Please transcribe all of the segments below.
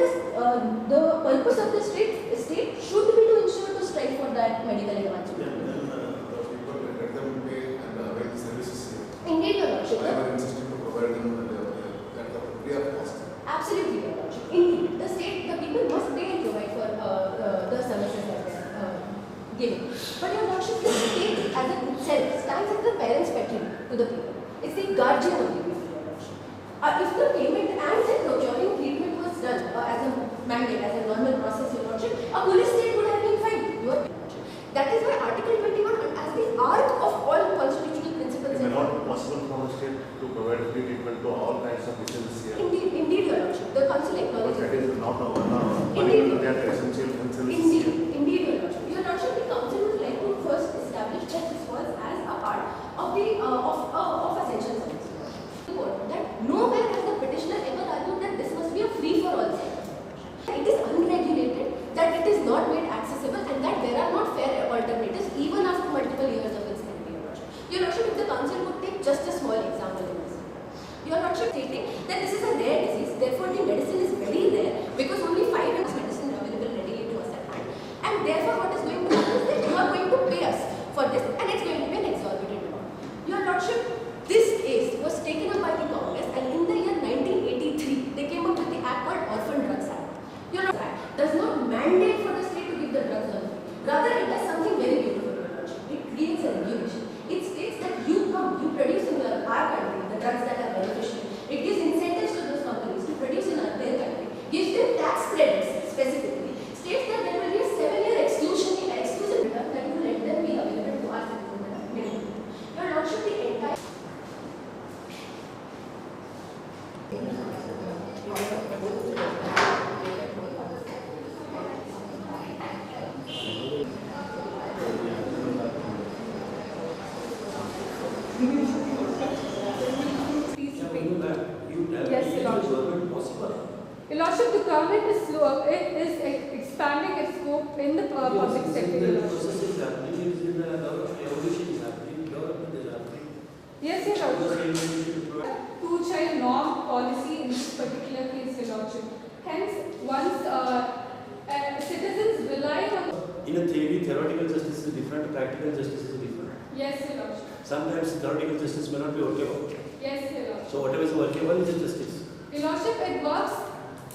And the purpose of the state should be to ensure to strive for that medical advance. Yeah, then the people let them pay and avail the services here. Indeed, Your Lordship. I am insisting to provide them at the free of cost. Absolutely, Your Lordship. Indeed, the people must pay and provide for the services that they are giving. But Your Lordship, the state as itself stands as the parents' patron to the people. It's the guardian of the people, Your Lordship. If the payment and the procuring treatment was done as a mandate, as a normal process, Your Lordship, a police state would have been fined. That is why Article 21, as the arc of all constitutional principles. It may not be possible for the state to provide free treatment to all kinds of patients here. Indeed, Your Lordship. The council acknowledges. That is not money that are essential health services here. Indeed, Your Lordship. Your Lordship, the council would like to first establish that this was as a part of the of essential services. That nowhere has the petitioner ever argued that this must be a free for all sector. It is unregulated, that it is not made accessible, and that there are not fair alternatives even after multiple years of its entry. Your Lordship, if the council would take just a small example in this. Your Lordship stating that this is a rare disease, therefore the medicine is very rare because only 5 years medicine is available readily to us at hand. And therefore what is going to happen is that you are going to pay us for this and it's going to be an exorbitant amount. Your Lordship, this case was taken up by the Congress and in the year 1983, they came up with the act called Orphan Drugs Act. Your Lordship does not mandate for the state to give the drugs on free. Rather, it does something very beautiful, Your Lordship. It creates a regulation. It states that you produce in our country the drugs that are beneficial. It gives incentives to those companies to produce in their country, gives them tax credits specifically, states that there will be a 7-year exclusive return that will let them be available to our citizens. Your Lordship, the entire Your Lordship, the government is expanding its scope in the public sector. Yes, Your Lordship. Two-child norm policy in this particular case, Your Lordship. Hence, once citizens rely on. In a theory, theoretical justice is different, practical justice is different. Yes, Your Lordship. Sometimes theoretical justice may not be workable. Yes, Your Lordship. So whatever is workable is justice. Your Lordship, it works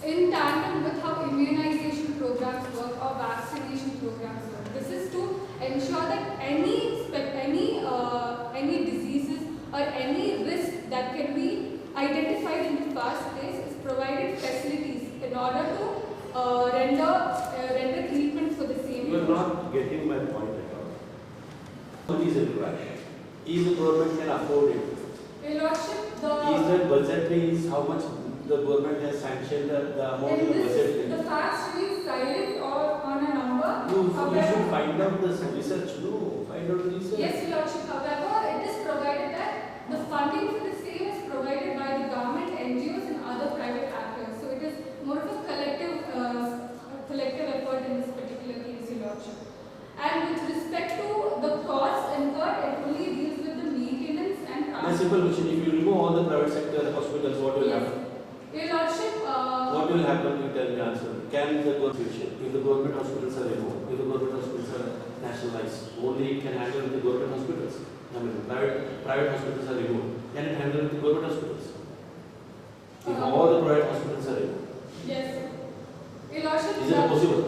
in tandem with how immunization programs work or vaccination programs work. This is to ensure that any diseases or any risk that can be identified in the first place is provided facilities in order to render treatment for the same. You are not getting my point at all. What is required? If the government can afford it. Your Lordship, Is that budgetary is how much the government has sanctioned the amount of the budget? The facts read silent or on a number. You should find out the research. No, find out the research. Yes, Your Lordship. However, it is provided that the funding for the same is provided by the government, NGOs and other private actors. So it is more of a collective effort in this particular case, Your Lordship. And with respect to the costs incurred, it only deals with the maintenance and A simple question, if you remove all the private sector hospitals, what will happen? Your Lordship, What will happen? You tell me answer. Can the government, if the government hospitals are removed, if the government hospitals are nationalized, only it can handle the government hospitals? I mean, private hospitals are removed. Can it handle the government hospitals? If all the private hospitals are removed. yes. Your Lordship, Is it possible?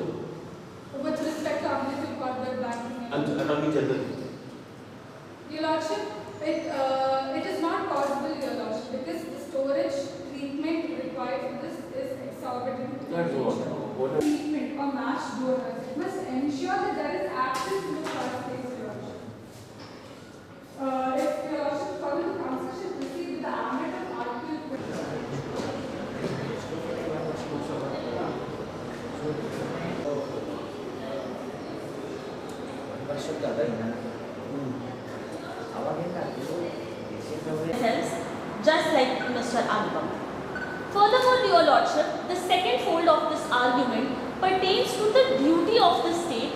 with respect to umbilical cord blood banking. I'm talking generally. Your Lordship, it is not possible, Your Lordship, because the storage treatment required for this is exorbitant. That's what. Treatment or match donors. It must ensure that there is access to the first place, Your Lordship. If Your Lordship follow the council should proceed with the ambit of Article 20. Just like Mr. Anupam. Furthermore, Your Lordship, the second fold of this argument pertains to the duty of the state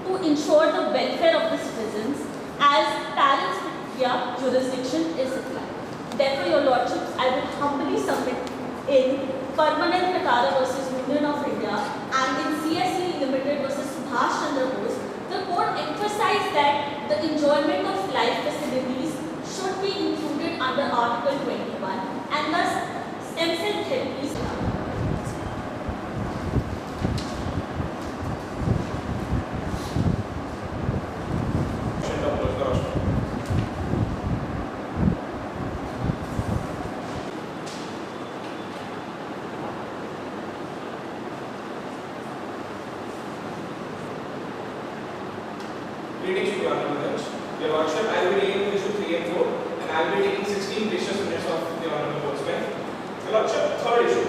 to ensure the welfare of the citizens as parents via jurisdiction is applied. Therefore, Your Lordships, I will humbly submit in Permanent Katara versus Union of enjoyment of life facilities should be included under Article 21 and thus stem cell therapies. Greetings to the Honorable Bench. Your Lordship, I will be reading issue 3 and 4 and I will be taking 16 precious minutes of the Honorable Court's bench. Your Lordship, third issue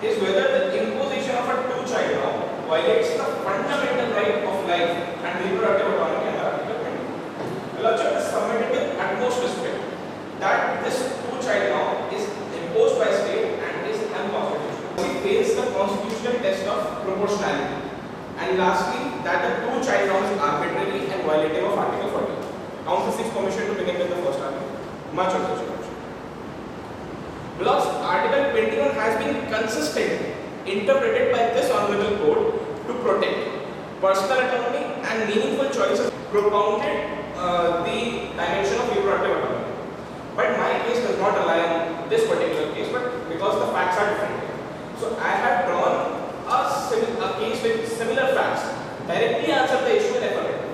is whether the imposition of a two-child law violates the fundamental right of life and reproductive autonomy under Article 20. Your Lordship is submitted with utmost respect that this two-child law is imposed by state and is unconstitutional. It fails the constitutional test of proportionality. And lastly, that the two-child law is arbitrary and violative of Article 40. Council seeks permission to begin with the first argument. Much objection. Because Article 21 has been consistently interpreted by this Honorable Court to protect personal autonomy and meaningful choices, propounded the dimension of reproductive autonomy. But my case does not rely on this particular case, but because the facts are different. So I have drawn a case with similar facts directly answer the issue in affirmative.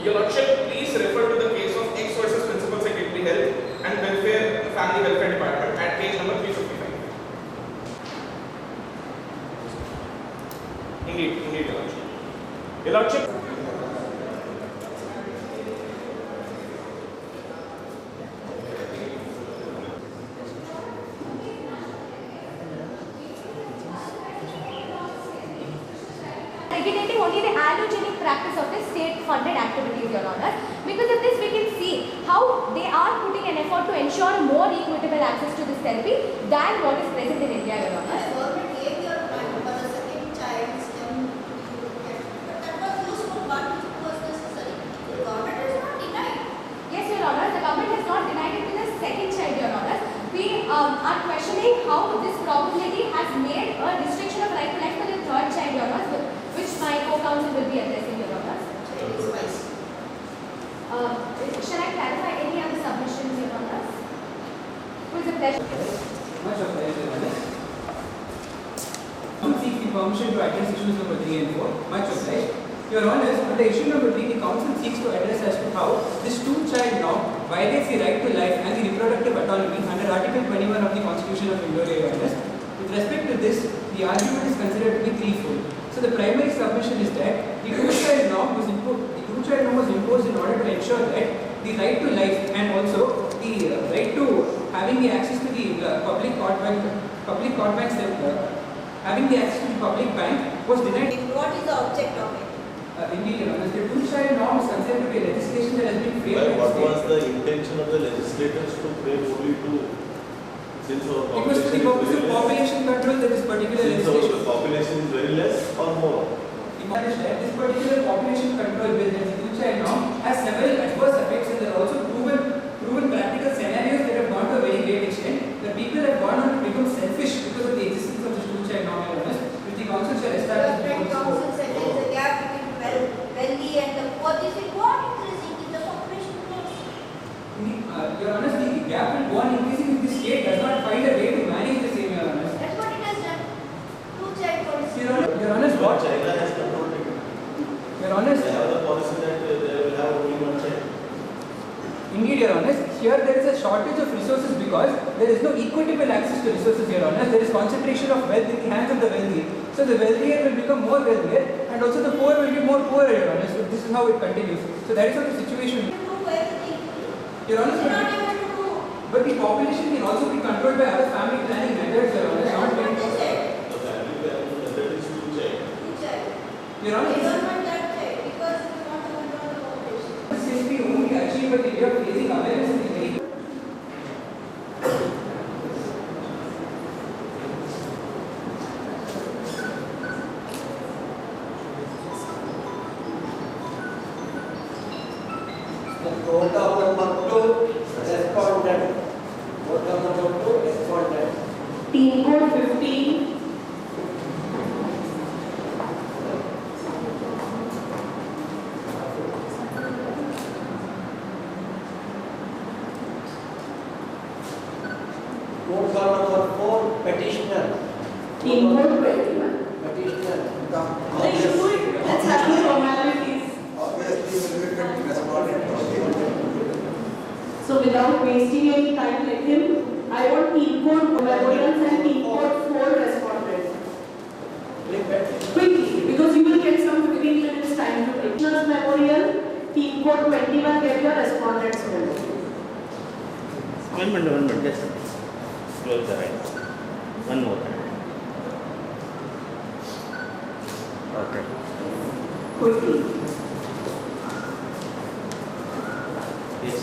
Your Lordship, please refer to the case of X versus Principal Secretary Health and Family Welfare Department at page number 355. Indeed, Your Lordship. Your Lordship. Regulating only the allogenic practice of the state-funded activities, Your Honor. Because of this, we can see how they are putting an effort to ensure more equitable access to this therapy than what is present in India, Your Honor. The government gave your money for the second child STEM, but that was used for one which was necessary. The government has not denied. Yes, Your Honor, the government has not denied it to the second child, Your Honor. We are questioning how this probability has made a restriction of right to life for the third child, Your Honor, which my co-counsel will be addressing, Your Honor. Shall I clarify any other submissions, Your Honor? It was a pleasure. Much obliged, Your Honor. I seek the permission to address issues number 3 and 4. Much obliged. Your Honors, on the issue number 3, the Council seeks to address as to how this two-child law violates the right to life and the reproductive autonomy under Article 21 of the Constitution of India, Your Honors. With respect to this, the argument is considered to be threefold. So the primary submission is that the two-child law was imposed in order to ensure that the right to life and also the right to having the access to the public court banks, having the access to the public bank was denied. What is the object of it? Indeed, Your Honor, the two-child law is considered to be legislation that has been framed. What was the intention of the legislators to frame only to, since our It was for the purpose of population control that this particular legislation. Since our population is very less or more? Imagine that this particular population control bill, that the two-child law, has several adverse effects, and there are also proven practical scenarios that have gone to a very great extent, that people have gone on to become selfish because of the existence of this two-child law, Your Honor, which the council shall establish. The council said there is a gap between wealthy and the poor. This will go on increasing if the population grows. Your Honor, the gap will go on increasing if the state does not find a way to manage the same, Your Honor. That's what it has done. Two-child policy. Your Honor, what? China has controlled it. Your Honor, They have the policy that they will have only one child. indeed, Your Honor, here there is a shortage of resources because there is no equitable access to resources, Your Honor. There is concentration of wealth in the hands of the wealthy. So the wealthier will become more wealthier and also the poor will be more poorer, Your Honor. So this is how it continues. So that is how the situation. Your Honor, but the population can also be controlled by other family planning methods, Your Honor. Not The family planning method is two child. Your Honor, They don't want that child because they want to control the population. this is the only achieved by the way of raising awareness in the very. Vote of number 2, respondent. Vote of number 2, respondent. Team code 15. petitioner. Team code 21. Petitioner. Let's have the formalities. So without wasting any time, let him. I want team code memorials and team code 4 respondents. Quickly, because you will get some 15 minutes time to take. Memorial, team code 21, get your respondents memorial. 1 minute, just close the eyes. One more time. Okay. Quickly. Yes.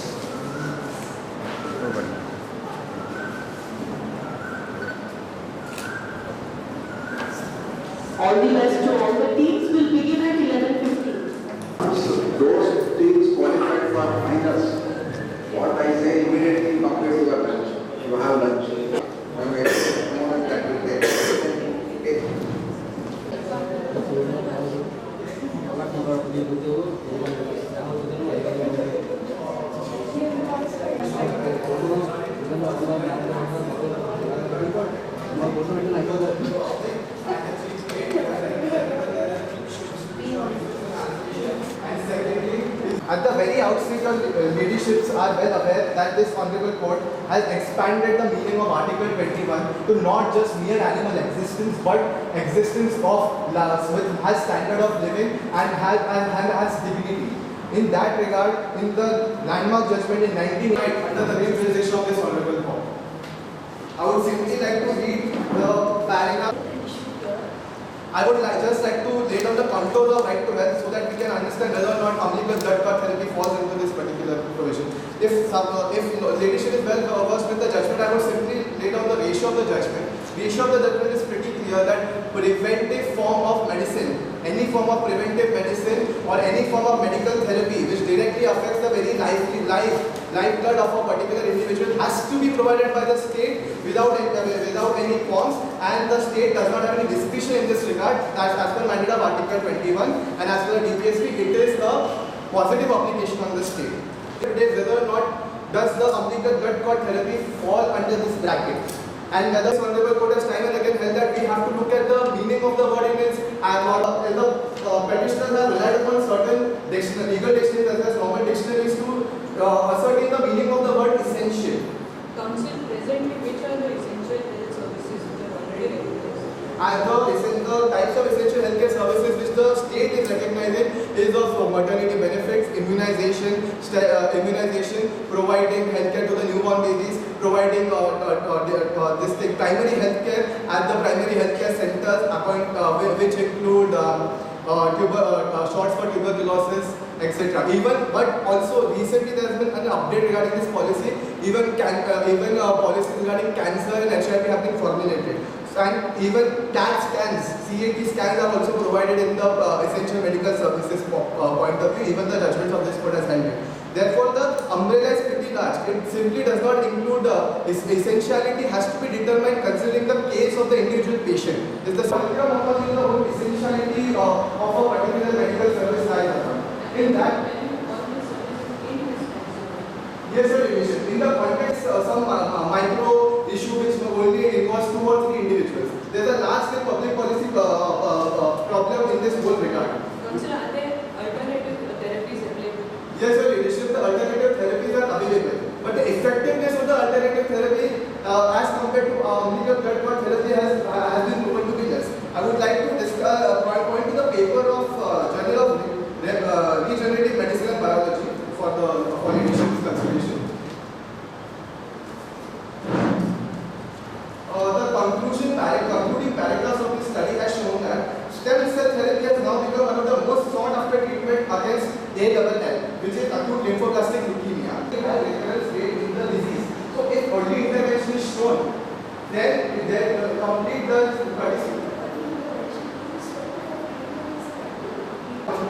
All the best to all the teams. Will begin at 11:15. So those teams qualified for finals. What I say immediately come to your lunch. You have lunch. Moment that will take. Okay. At the very outset, your leaderships are well aware that this Honorable Court has expanded the meaning of Article 21 to not just mere animal existence, but existence of which has standard of living and has dignity. In that regard, in the landmark judgment in 1998 under the jurisdiction of this Honorable Court, I would simply like to read the paragraph. I would just like to lay down the contours of right to health so that we can understand whether or not umbilical blood clot therapy falls into this particular provision. If leadership is well versed with the judgment, I would simply lay down the ratio of the judgment. Ratio of the judgment is pretty clear that preventive form of medicine, any form of preventive medicine or any form of medical therapy which directly affects the very lifeblood of a particular individual has to be provided by the state without any qualms, and the state does not have any discretion in this regard. As per mandate of Article 21 and as per the DPSP, it is a positive obligation on the state. It is whether or not does the umbilical blood clot therapy fall under this bracket. And whether this Honorable Court has time and again held that we have to look at the meaning of the word in its and the petitioners have relied upon certain legal dictionaries as well as normal dictionaries to ascertain the meaning of the word essential. Council, presently which are the essential health services which are already recognized? And the types of essential healthcare services which the state is recognizing is of maternity benefits, immunization, providing healthcare to the newborn babies, providing primary healthcare at the primary healthcare centers, which include shots for tuberculosis, etc. But also recently there has been an update regarding this policy. Even policies regarding cancer and HIV have been formulated. And even CAT scans are also provided in the essential medical services point of view. Even the judgments of this court has held it. Therefore, the umbrella is pretty large. It simply does not include essentiality has to be determined considering the case of the individual patient. Is the spectrum of the whole essentiality of a particular medical service lies upon. In that, yes, sir, in the context some micro issue which only involves 2 or 3 individuals. There is a large scale public policy problem in this whole regard. Councillor, are there alternative therapies available? Yes, sir, leadership, the alternative therapies are available. But the effectiveness of the alternative therapy as compared to umbilical blood clot therapy has been proven to be less. I would like to point to the paper of Journal of Regenerative Medicine and Biology for leadership's consideration. Concluding paragraphs of this study has shown that stem cell therapy has now become one of the most sought after treatment against ALL, which is acute lymphoblastic leukemia. It has recurrence rate in the disease. So if early intervention is shown, then complete the study.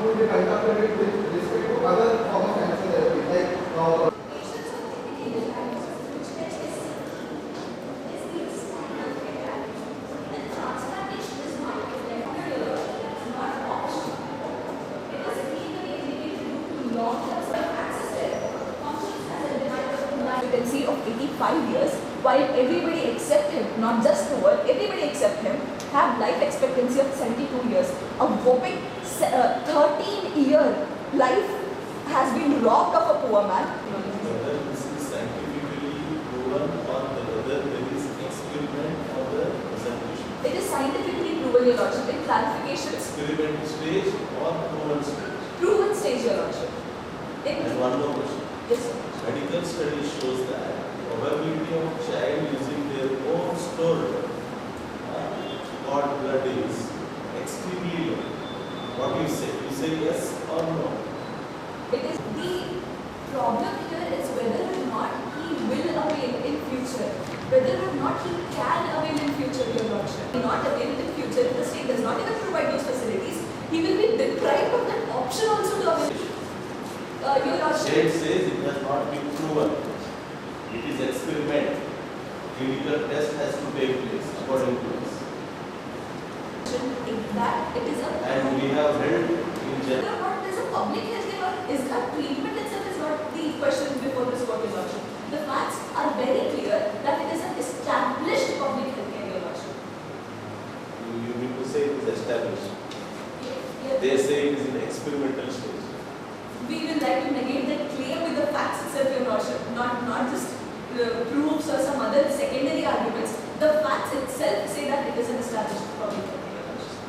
Would be conducted with respect to other forms of cancer therapy, like of 85 years while everybody except him, not just the world, everybody except him, have life expectancy of 72 years. A whopping 13-year life has been robbed of a poor man. Whether this is scientifically proven or whether there is experiment or the presentation. It is scientifically proven, Your Lordship, in clarifications. Experiment stage or proven stage? Proven stage, Your Lordship. And one more question. Yes, sir. Medical study shows that probability of child using their own stored cord blood is extremely low. What do you say? You say yes or no? It is the problem here is whether or not he will avail in future. Whether or not he can avail in future, Your Lordship. Not avail in future, if the state does not even provide those facilities, he will be deprived of that option also to avail. Your Lordship. State says it has not been proven. It is experiment. Clinical test has to take place according to us. That it is a. And we have held in general. What is a public health care or is a treatment itself is not the question before this court, Your Lordship. The facts are very clear that it is an established public health care, Your Lordship. You mean to say it is established? Yes. They say it is in experimental stage. We will like to negate that claim with the facts itself, Your Lordship, not just proofs or some other secondary arguments. The facts itself say that it is an established public health care, Your Lordship.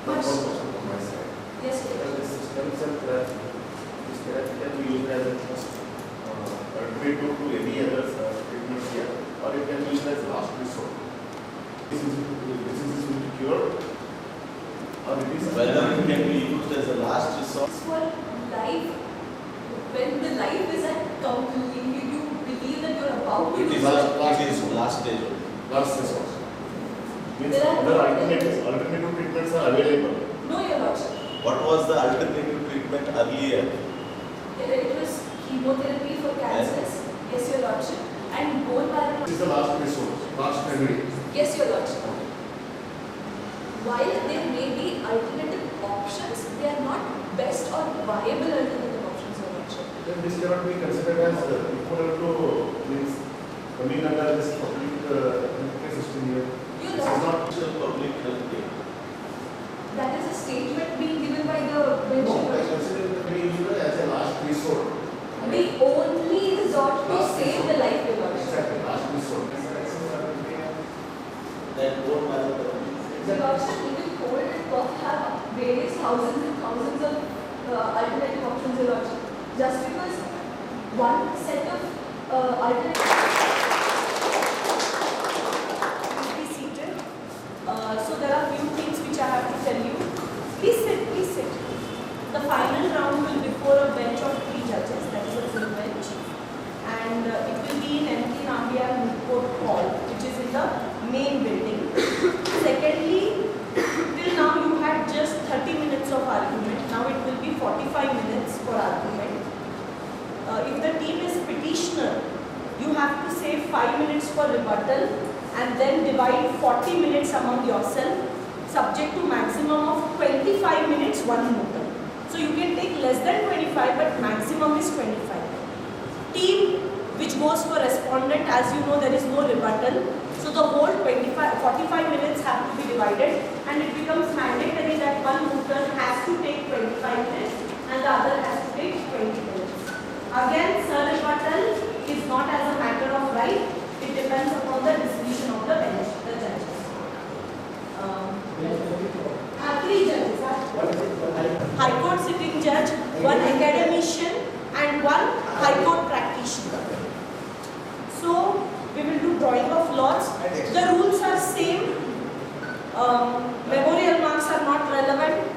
One question from my side. Yes, Your Lordship. This system itself can be used as a alternative to any other treatment here, or it can be used as last resort. This is will be cured, or it is Whether it can be used as a last resort. For life, when the life is at you believe that you're about to It is last stage only. last resort. Means There are other alternative treatments are available. No, Your Lordship. What was the alternative treatment earlier? It was chemotherapy for cancers. Yes, Your Lordship. And bone marrow. This is the last resort, last remedy. Yes, Your Lordship. While there may be alternative options, they are not best or viable alternative options, Your Lordship. Then this cannot be considered as equivalent to means coming under this public healthcare system here. Your This is Lordship. not Public health care. That is a statement being given by the bench. no, I consider it to be used as a last resort. The only resort to save the life, Your Lordship. Exactly, last resort. That bone marrow. Your Lordship, even cold and cough have various thousands and thousands of alternative options, Your Lordship. Just because one set of alternative. Please be seated. So there are few things which I have to tell you. Please sit, please sit. The final round will be before a bench of 3 judges, that is a full bench. And it will be in MKN Moot Hall, which is in the main building. Secondly, till now you had just 30 minutes of argument. Now it will be 45 minutes for argument. If the team is petitioner, you have to save 5 minutes for rebuttal and then divide 40 minutes among yourself, subject to maximum of 25 minutes, one mooter. So you can take less than 25, but maximum is 25. Team which goes for respondent, as you know, there is no rebuttal. So the whole 45 minutes have to be divided, and it becomes mandatory that one mooter has to take 25 minutes and the other has to take 20 minutes. Again, sir rebuttal is not as a matter of right. It depends upon the decision of the bench, the judges. 3 judges. High Court sitting judge, 1 academician, and 1 High Court practitioner. So we will do drawing of lots. The rules are same. Memorial marks are not relevant.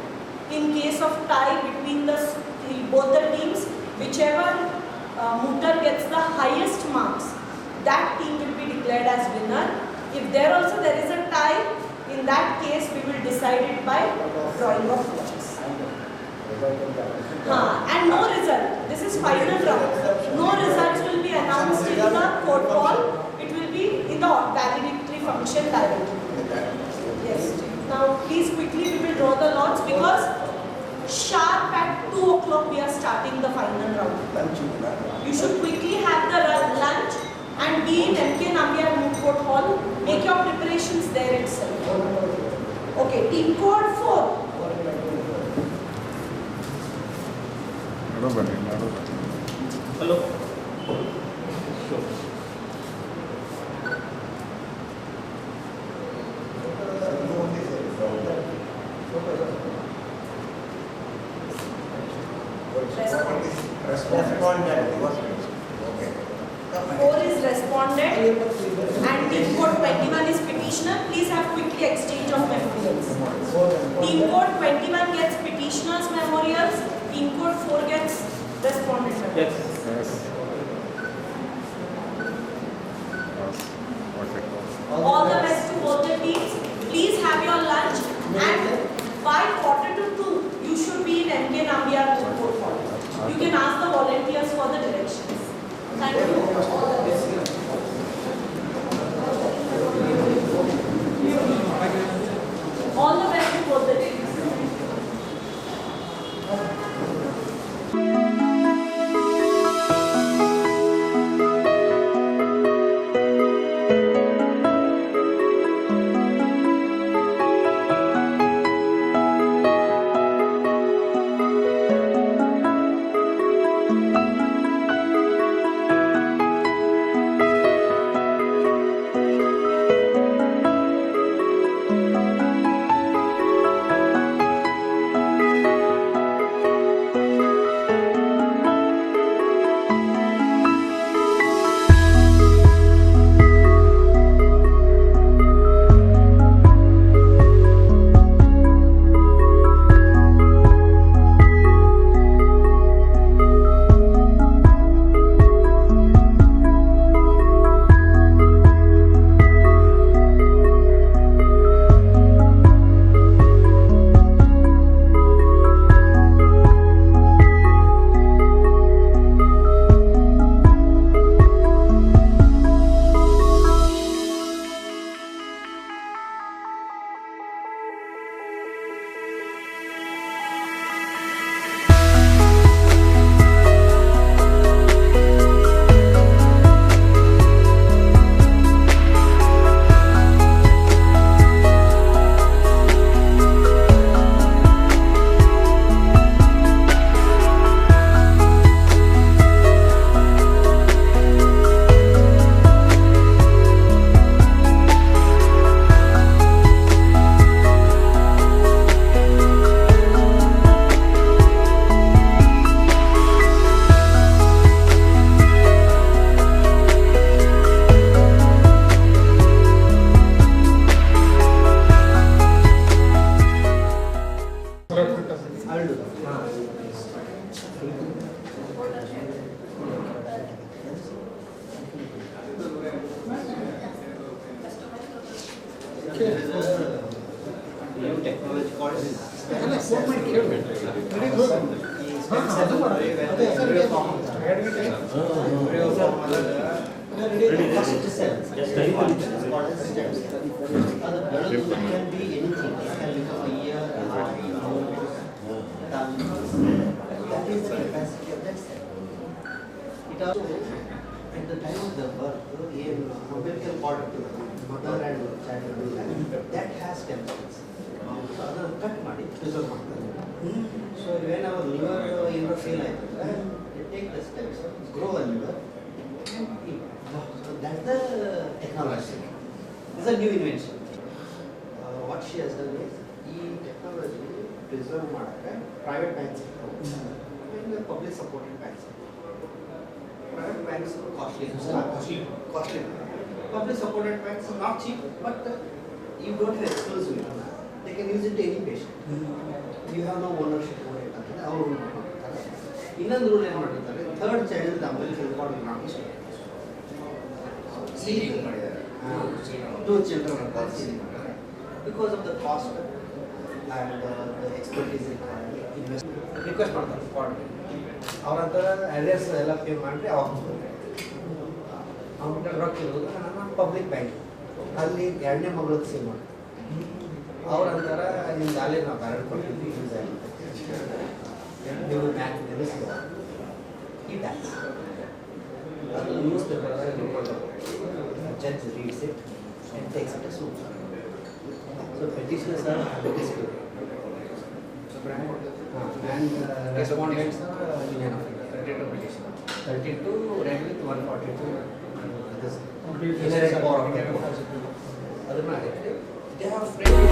In case of tie between both the teams, whichever mooter gets the highest marks, that team will be declared as winner. If there is a tie, in that case we will decide it by drawing of lots. And no result. This is final round. No results will be announced in the court hall. It will be in the valedictory function directly. Yes. Now please quickly we will draw the lots because sharp at 2 o'clock we are starting the final round. You should quickly have the lunch and be in MKN at Moot Court Hall. Make your preparations there itself. Okay, team code 4. Hello. Four is respondent and team code 21 is petitioner. Please have quickly exchange of memorials. Team code 21 gets petitioner's memorials. Team code 4 gets respondent memorials. All the best to both the teams. Please have your lunch and by 1:45 you should be in MKN Moot Court. You can ask the volunteers for the directions. Thank you. All the best. All the best to both the teams. At the time of the birth, a umbilical cord to mother and child that has chemicals. So other cut ಮಾಡಿ preserve ಮಾಡ್ತಾರೆ. So whenever liver ಏನೋ fail ಆಯ್ತಂದ್ರೆ they take the steps, grow a liver and eat. So that's the technology. This is a new invention. What she has done is ಈ technology preserve ಮಾಡಕ್ಕೆ private banks and public supported banks. Private banks are costly. Public supported banks are not cheap, but you don't have exclusivity. They can use it to any patient. You have no ownership over it. ಇನ್ನೊಂದು rule ಏನು ಮಾಡಿರ್ತಾರೆ, third child umbilical cord will not be stolen. Sealing ಮಾಡಿದ್ದಾರೆ. 2 children are called sealing ಮಾಡಿದ್ದಾರೆ. Because of the cost and the expertise required, request ಮಾಡ್ತಾರೆ cord. ಅವ್ರ ಹತ್ರ address ಎಲ್ಲ pay ಮಾಡಿ ಅವ್ರು ರೊಕ್ಕ ಇರೋದು ನಮ್ಮ ಪಬ್ಲಿಕ್ ಬ್ಯಾಂಕ್ ಅಲ್ಲಿ 2ನೇ ಮಗಳಿಗೆ ಸೇವ್ ಮಾಡಿ ಅವ್ರ ಅಂತಾರೆ ನಿಮ್ದು ಅಲ್ಲೇ ನಾವು ಬ್ಯಾರೆಂಟ್ ಕೊಡ್ತೀವಿ ಯೂಸ್ ಆಗುತ್ತೆ ನೀವು ಬ್ಯಾಂಕ್ ನಿಲ್ಲಿಸ್ತೀವಿ ಈ tax newspaper or a reporter, judge reads it and takes it as suit. So petitioners are dispute. And respondents are Union of India. 32 petitioners. 32 read with 142. This inherent power of the court. They have framed.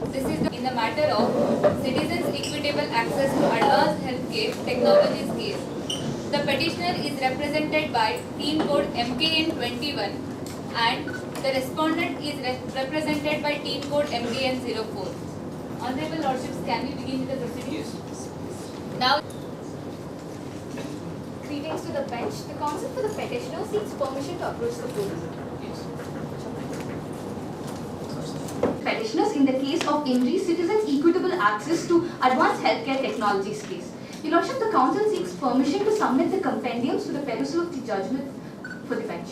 This is in the matter of citizens' equitable access to advanced healthcare technologies case. The petitioner is represented by Team Code MKN 21 and the respondent is represented by Team Code MKN 04. Honorable Lordships, can we begin with the proceedings? Yes. Now, Greetings to the bench. The counsel for the petitioner seeks permission to approach the court. Petitioners in the case of injury citizens' equitable access to advanced healthcare technologies case. Your Lordship, the counsel seeks permission to submit the compendiums to the perusal of the judgment for the bench.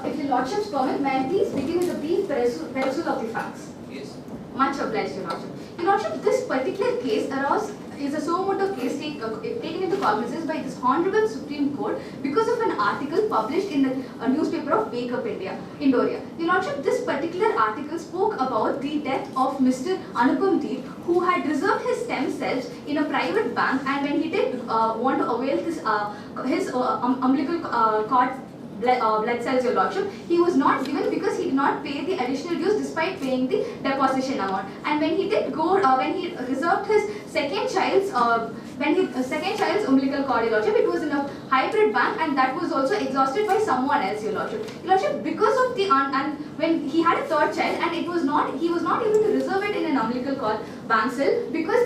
If your Lordship's permit, may I please begin with a brief perusal of the facts? Yes. Much obliged, Your Lordship. Your Lordship, this particular case is a suo motu case taken into cognizance by this Honorable Supreme Court because of an article published in the newspaper of Wake Up India, Indoria. Your Lordship, this particular article spoke about the death of Mr. Anupam Deep, who had reserved his stem cells in a private bank, and when he did want to avail this, his umbilical cord blood cells, Your Lordship, he was not given because he did not pay the additional dues despite paying the deposition amount. And when he did go, when he reserved his second child's umbilical cord, Your Lordship, it was in a hybrid bank, and that was also exhausted by someone else, Your Lordship. Your Lordship, because of the and when he had a third child, and he was not able to reserve it in an umbilical cord bank cell because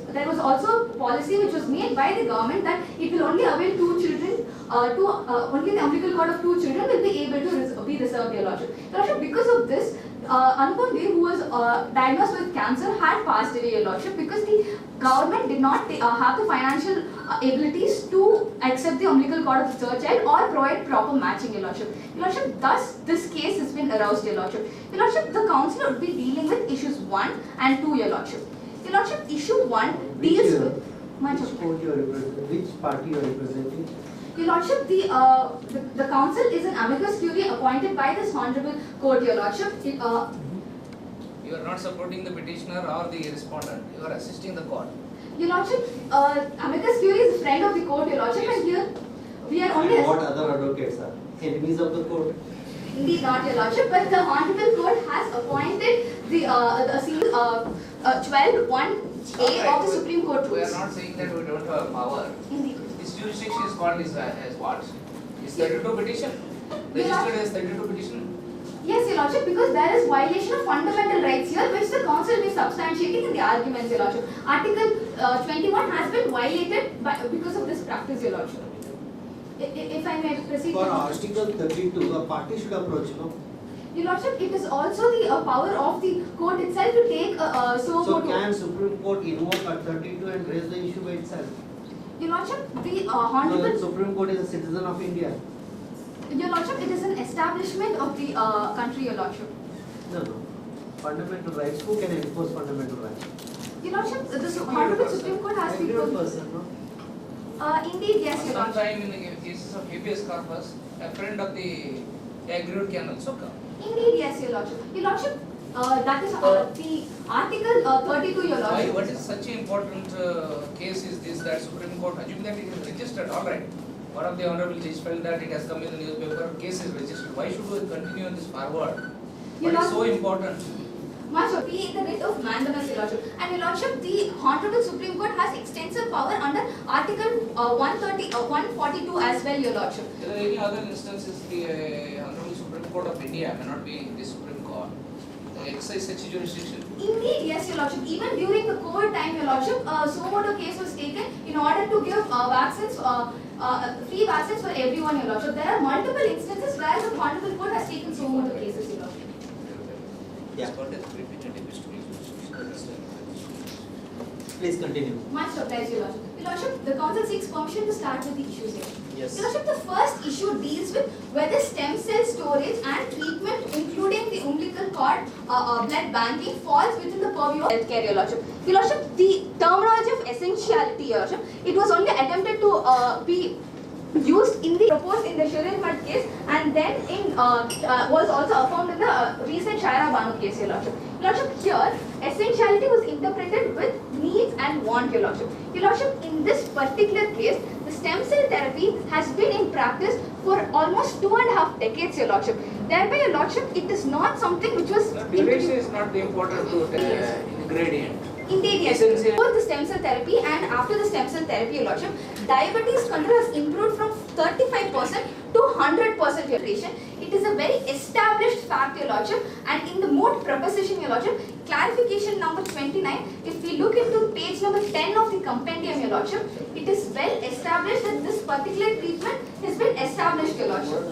there was also a policy which was made by the government that it will only avail 2 children. Only the umbilical cord of 2 children will be able to be reserved, Your Lordship. Your Lordship, because of this, Anupam Dev, who was diagnosed with cancer, had passed away, Your Lordship, because the government did not have the financial abilities to accept the umbilical cord of the third child or provide proper matching, Your Lordship. Your Lordship, thus this case has been aroused, Your Lordship. Your Lordship, the council would be dealing with issues 1 and 2, Your Lordship. Your Lordship, issue 1 deals with which party you are representing? Your Lordship, the council is an amicus curiae appointed by this Honorable Court, Your Lordship. You are not supporting the petitioner or the respondent. You are assisting the court. Your Lordship, amicus curiae is a friend of the court, Your Lordship, and here we are only. And what other advocates are enemies of the court? Indeed not, Your Lordship, but the Honorable Court has appointed the 12(1)(a) of the Supreme Court rules. We are not saying that we don't have power. Indeed. This jurisdiction is called as what? Is 32 petition? Registered as 32 petition? Yes, Your Lordship, because there is violation of fundamental rights here, which the council will be substantiating in the arguments, Your Lordship. Article 21 has been violated because of this practice, Your Lordship. If I may proceed. For Article 32, a party should approach, no? Your Lordship, it is also the power of the court itself to take So can Supreme Court invoke at 32 and raise the issue by itself? Your Lordship, the No, Honorable... the Supreme Court is a citizen of India. Your Lordship, it is an establishment of the country, Your Lordship. No. Fundamental rights. Who can enforce fundamental rights? Your Lordship, the Honorable Supreme Court has Every people... person, no? Indeed, yes, Your Lordship. Sometime in the cases of habeas corpus, a friend of the aggrieved can also come. Indeed, yes, Your Lordship. Your Lordship, that is the Article 32, Your Why? Lordship. What is such an important case is this that Supreme Court, assuming that it is registered, all right. One of the honorable judge felt that it has come in the newspaper, case is registered. Why should we continue this forward? What is so important? Must be in the writ of mandamus, Your Lordship. And Your Lordship, the Honorable Supreme Court has extensive power under Article 142 as well, Your Lordship. There are any other instances the Honorable Supreme Court of India may not be the Supreme Court. They exercise such jurisdiction. Indeed, yes, Your Lordship. Even during the COVID time, Your Lordship, so much case was taken in order to give vaccines, free vaccines for everyone, Your Lordship. There are multiple instances where the Honorable Court has taken so much cases, Your Lordship. Yeah. Please continue. Much obliged, Your Lordship. Your Lordship, the Council seeks permission to start with the issues here. Yes. Your Lordship, the first issue deals with whether stem cell storage and treatment, including the umbilical cord blood banking, falls within the purview of healthcare, Your Lordship. Your Lordship, the terminology of essentiality, Your Lordship, it was only attempted to be used in the proposed in the Shirin Bhatt case, and then in was also affirmed in the recent Shaira Banu case, Your Lordship. Your Lordship, here essentiality was interpreted with needs and want, Your Lordship. Your Lordship, in this particular case, the stem cell therapy has been in practice for almost 2.5 decades, Your Lordship. Thereby, Your Lordship, it is not something which was... Duration is not the important ingredient. Indeed, yes. Before the stem cell therapy and after the stem cell therapy, Your Lordship, diabetes control has improved from 35% to 100% duration. It is a very established fact, Your Lordship, and in the Moot proposition, Your Lordship, clarification number 29, if we look into page number 10 of the compendium, Your Lordship, it is well established that this particular treatment has been established, Your Lordship.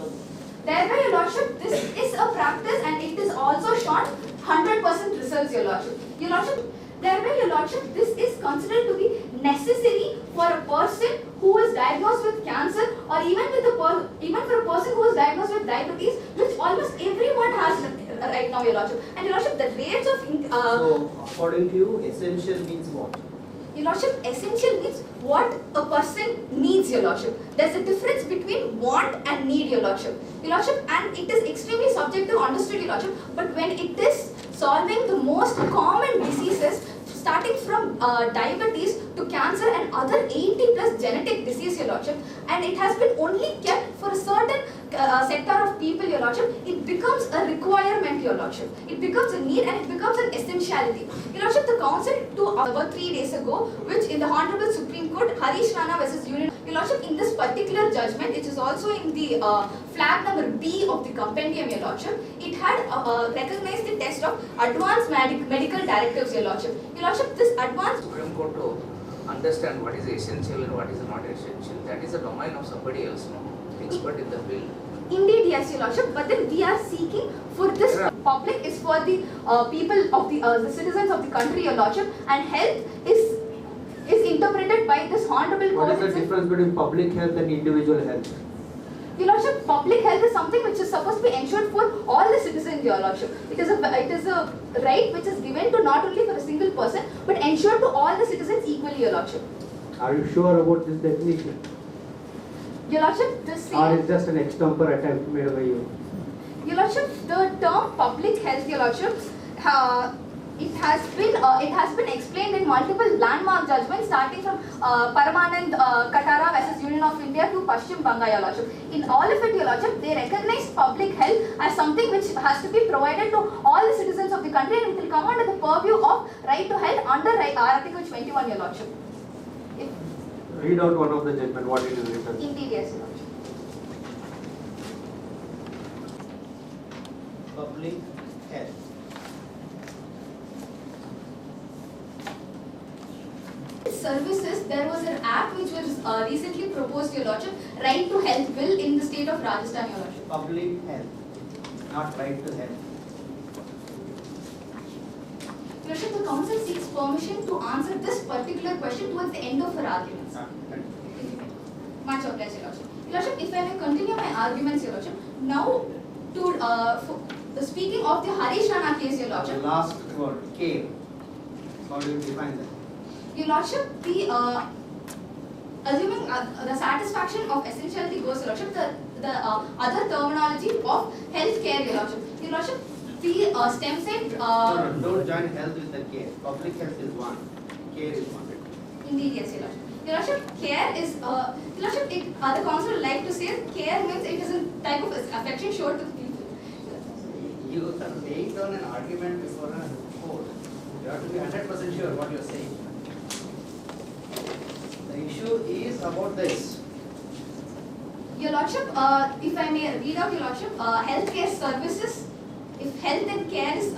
Thereby, Your Lordship, this is a practice and it is also shown 100% results, Your Lordship. Your Lordship, thereby, Your Lordship, this is considered to be necessary for a person who is diagnosed with cancer, or even for a person who is diagnosed with diabetes, which almost everyone has right now, Your Lordship. And Your Lordship, the rates of... so, according to you, essential means what? Your Lordship, essential means what a person needs, Your Lordship. There's a difference between want and need, Your Lordship. Your Lordship, and it is extremely subjective, understood, Your Lordship, but when it is solving the most common diseases, starting from diabetes to cancer and other 80+ genetic disease, Your Lordship, and it has been only kept for a certain sector of people, Your Lordship, it becomes a requirement, Your Lordship. It becomes a need and it becomes an essentiality. Your Lordship, the council about 3 days ago, which in the Honorable Supreme Court, Harish Rana versus Union, Your Lordship, in this particular judgment, which is also in the flag number B of the compendium, Your Lordship, it had recognized the test of advanced medical directives, Your Lordship. Your Lordship, this advanced Supreme Court to understand what is essential and what is not essential. That is a domain of somebody else, no? Expert in the field. Indeed, yes, Your Lordship, but then we are seeking for this public is for the people of the citizens of the country, Your Lordship, and health is interpreted by this honorable court. What is the difference between public health and individual health? Your Lordship, public health is something which is supposed to be ensured for all the citizens, Your Lordship. It is a right which is given to not only for a single person, but ensured to all the citizens equally, Your Lordship. Are you sure about this definition? Your Lordship, this or is just an extemporary attempt made by you? Your Lordship, the term public health, Your Lordship, it has been explained in multiple landmark judgments, starting from Paramanand Katara versus Union of India to Paschim Banga, Your Lordship. In all of it, Your Lordship, they recognize public health as something which has to be provided to all the citizens of the country, and it will come under the purview of right to health under Article 21, Your Lordship. Read out one of the judgment, what it is written. Indeed, yes, Your Lordship. Public health. Services, there was an act which was recently proposed, Your Lordship, Right to Health Bill in the state of Rajasthan, Your Lordship. Public health. not right to health. Your Lordship, the council seeks permission to answer this particular question towards the end of her arguments. Much obliged, Your Lordship. Your Lordship, if I may continue my arguments, Your Lordship, now to speaking of the Harish Rana case, Your Lordship. The last word, care. How do you define that? Your Lordship, the assuming the satisfaction of essentiality goes, Your Lordship, the other terminology of healthcare, Your Lordship. Your Lordship, the stem cell. No, don't join health with the care. Public health is one, care is one. Indeed, yes, Your Lordship. Your Lordship, care is, Your Lordship, the council would like to say care means it is a type of affection showed to the people. You are laying down an argument before a court. You have to be 100% sure what you are saying. The issue is about this. Your Lordship, if I may read out, Your Lordship, healthcare services, if health and care is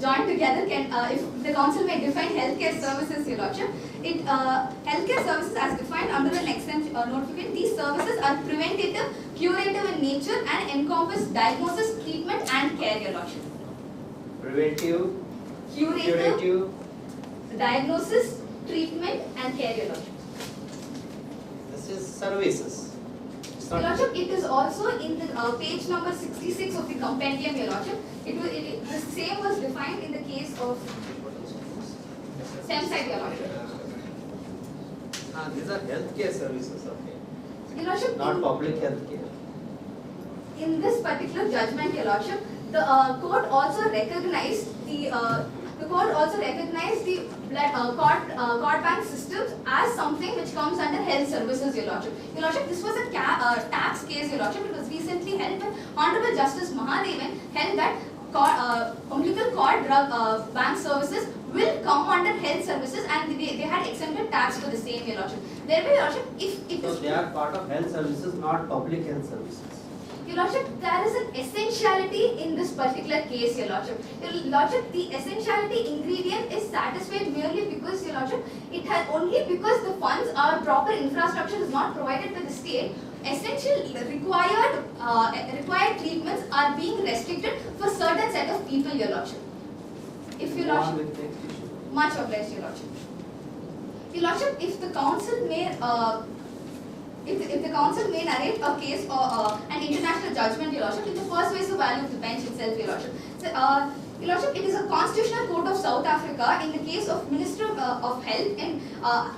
joined together, if the council may define healthcare services, Your Lordship, healthcare services as defined under an extension notification, these services are preventative, curative in nature and encompass diagnosis, treatment and care, Your Lordship. Preventive, Curative, diagnosis, treatment and care, Your Lordship. This is services. Your Lordship, it is also in the page number 66 of the compendium, Your Lordship. The same was defined in the case of STEM-site, Your Lordship. These are healthcare services, okay. Your Lordship, Not public healthcare. in this particular judgment, Your Lordship, the court also recognized the cord bank systems as something which comes under health services, Your Lordship. Your Lordship, this was a tax case, Your Lordship. It was recently held by Honorable Justice Mahadevan, held that umbilical cord drug bank services will come under health services, and they had exempted tax for the same, Your Lordship. Thereby, Your Lordship, if it So is... they are part of health services, not public health services. Your Lordship, there is an essentiality in this particular case, Your Lordship. Your Lordship, the essentiality ingredient is satisfied merely because, Your Lordship, it has only because the funds or proper infrastructure is not provided by the state. Essential required treatments are being restricted for certain set of people, Your Lordship. If Your Lordship, much obliged, Your Lordship. Your Lordship, if the council may if the council may narrate a case or an international judgment, Your Lordship, in the persuasive value of the bench itself, Your Lordship. So, Your Lordship, it is a constitutional court of South Africa in the case of Minister of Health and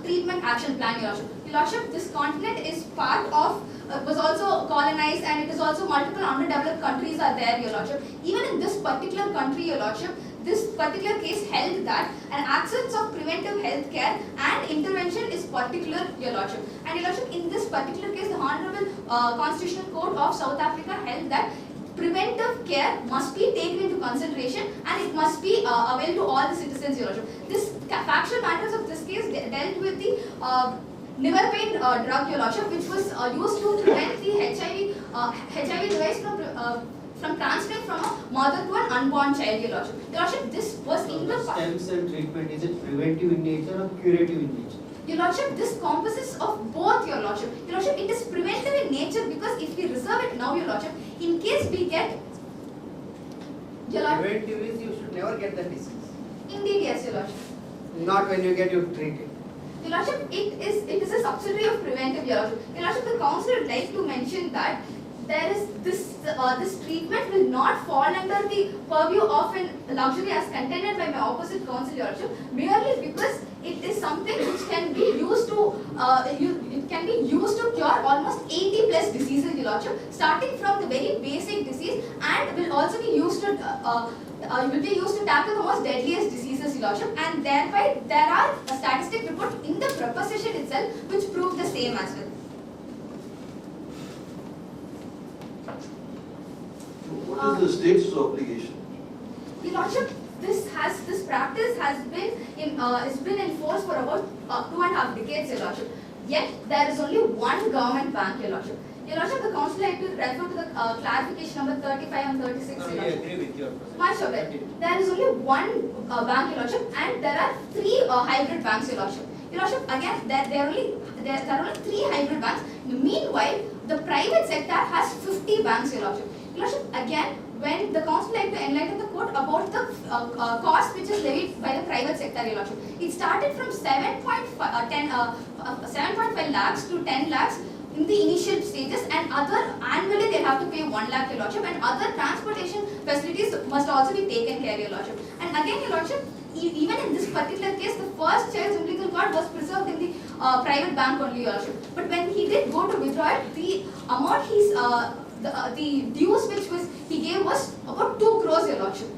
Treatment Action Plan, Your Lordship. Your Lordship, this continent is part of, was also colonized, and it is also multiple underdeveloped countries are there, Your Lordship. Even in this particular country, Your Lordship, this particular case held that an absence of preventive health care and intervention is particular, Your Lordship. And Your Lordship, in this particular case, the Honorable Constitutional Court of South Africa held that preventive care must be taken into consideration and it must be available to all the citizens, Your Lordship. This factual matters of this case dealt with the Niverpain drug, Your Lordship, which was used to prevent the HIV device from transferring from a mother to an unborn child, Your Lordship. Your Lordship, this was in the stem cell treatment, is it preventive in nature or curative in nature? Your Lordship, this composites of both, Your Lordship. Your Lordship, it is preventive in nature because if we reserve it now, Your Lordship, in case we get... Your Lordship, preventive is you should never get the disease. Indeed, yes, Your Lordship. Not when you get, you treat it. Your Lordship, it is a subsidiary of preventive, Your Lordship. Your Lordship, the council would like to mention that there is this treatment will not fall under the purview of a luxury as contended by my opposite counsel, Your Lordship, merely because it is something which can be used to cure almost 80 plus diseases, Your Lordship, starting from the very basic disease, and will also be used to tackle the most deadliest diseases, Your Lordship, and thereby there are statistic reports in the proposition itself which prove the same as well. What is the state's obligation? Your Lordship, this practice has been in force for about 2.5 decades, Your Lordship. Yet there is only one government bank, Your Lordship. Your Lordship, the council had to refer to the clarification number 35 and 36. No, Your I Lordship. agree with your position. Much of it. There is only one bank, Your Lordship, and there are 3 hybrid banks, Your Lordship. Your Lordship, again, there are only 3 hybrid banks. Meanwhile, the private sector has 50 banks, Your Lordship. Your Lordship, again, when the council like to enlighten the court about the cost which is levied by the private sector, Your Lordship. It started from 7.5 lakhs to 10 lakhs in the initial stages, and annually they have to pay 1 lakh, Your Lordship, and other transportation facilities must also be taken care, Your Lordship. And again, Your Lordship, even in this particular case, the first child's umbilical cord was preserved in the private bank only, Your Lordship. But when he did go to withdraw it, the amount the dues which he gave was about 2 crores, Your Lordship.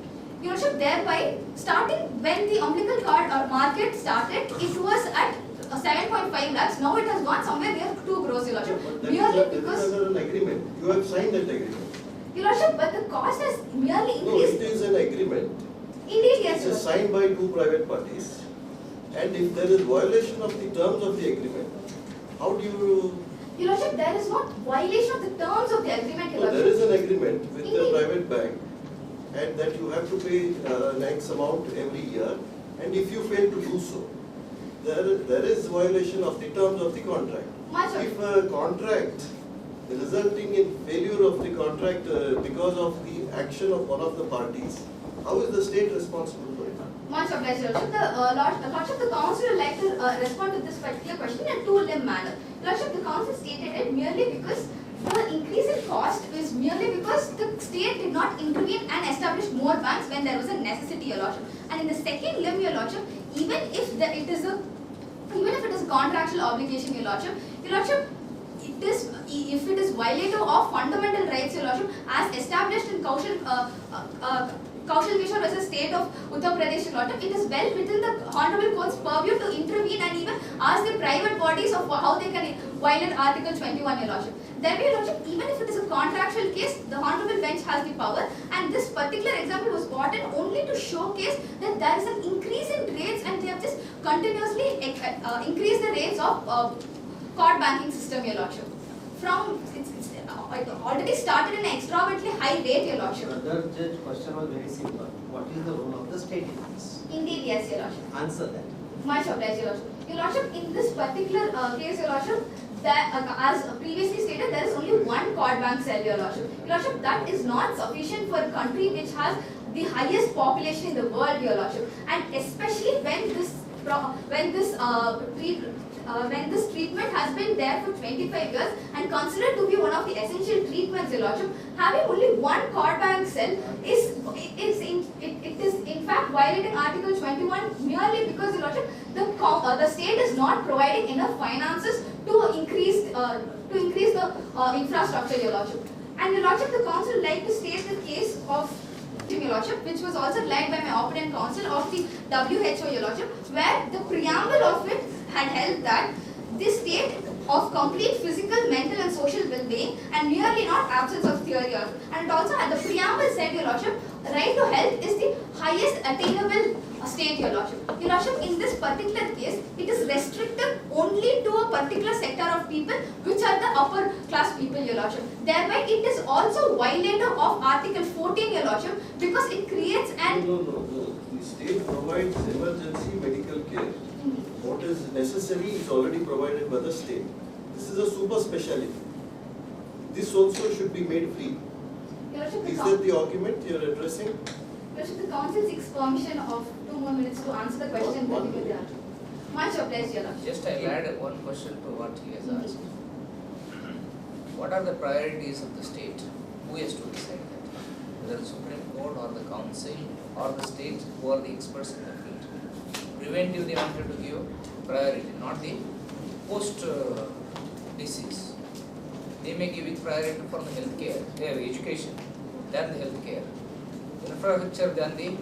Your Lordship, thereby starting when the umbilical cord market started, it was at 7.5 lakhs. Now it has gone somewhere near 2 crores, Your Lordship. Merely because under an agreement. You have signed that agreement. Your Lordship, but the cost has merely increased. No, it is an agreement. Indeed, yes, It is signed by 2 private parties. And if there is violation of the terms of the agreement, how do you... Your Lordship, there is not violation of the terms of the agreement, Your No, Lordship. there is an agreement with Indeed. the private bank, and that you have to pay an X amount every year, and if you fail to do so, there is violation of the terms of the contract. If a contract resulting in failure of the contract because of the action of one of the parties, how is the state responsible for it? Much obliged, Your Lordship. The Lordship, the council would like to respond to this particular question in a two-limb manner. Lordship, the council stated it merely because the increase in cost is merely because the state did not intervene and establish more banks when there was a necessity, Your Lordship. And in the second limb, Your Lordship, even if it is a contractual obligation, Your Lordship, if it is violative of fundamental rights, Your Lordship, as established in Kaushal Kishore versus State of Uttar Pradesh, Your Lordship, it is well within the Honorable Court's purview to intervene and even ask the private bodies of how they can violate Article 21, Your Lordship. Thereby, Your Lordship, even if it is a contractual case, the Honorable Bench has the power, and this particular example was brought in only to showcase that there is an increase in rates, and they have just continuously increased the rates of court banking system, Your Lordship. It already started in an exorbitantly high rate, Your Lordship. The other judge question was very simple. What is the role of the state in this? Indeed, yes, Your Lordship. Answer that. Much obliged, Your Lordship. Your Lordship, in this particular case, Your Lordship, that as previously stated, there is only one court bank cell, Your Lordship. Your Lordship, that is not sufficient for a country which has the highest population in the world, Your Lordship. And especially when this treatment has been there for 25 years and considered to be one of the essential treatments, Your Lordship, having only one court bank cell is in fact violating Article 21 merely because, Your Lordship, the state is not providing enough finances to increase the infrastructure, Your Lordship. And Your Lordship, the council would like to state the case of Your Lordship, which was also led by my opponent council of the WHO, Your Lordship, where the preamble of it had held that the state of complete physical, mental and social well-being and merely not absence of theory. And it also had the preamble said, Your Lordship, right to health is the highest attainable state, Your Lordship. Your Lordship, in this particular case, it is restricted only to a particular sector of people which are the upper class people, Your Lordship. Thereby, it is also violative of Article 14, Your Lordship, because it creates an... No. The state provides emergency medical care. What is necessary is already provided by the state. This is a super specialty. This also should be made free. Your Lordship, Is that the argument you are addressing? Your Lordship, the council seeks permission of 2 more minutes to answer the question. Much obliged, Your Lordship. Just I'll add one question to what he has asked. What are the priorities of the state? Who has to decide that? Whether the Supreme Court or the Council or the states who are the experts in the field. Preventive they wanted to give priority, not the post-disease. They may give it priority for the healthcare, education, than the healthcare. Infrastructure than the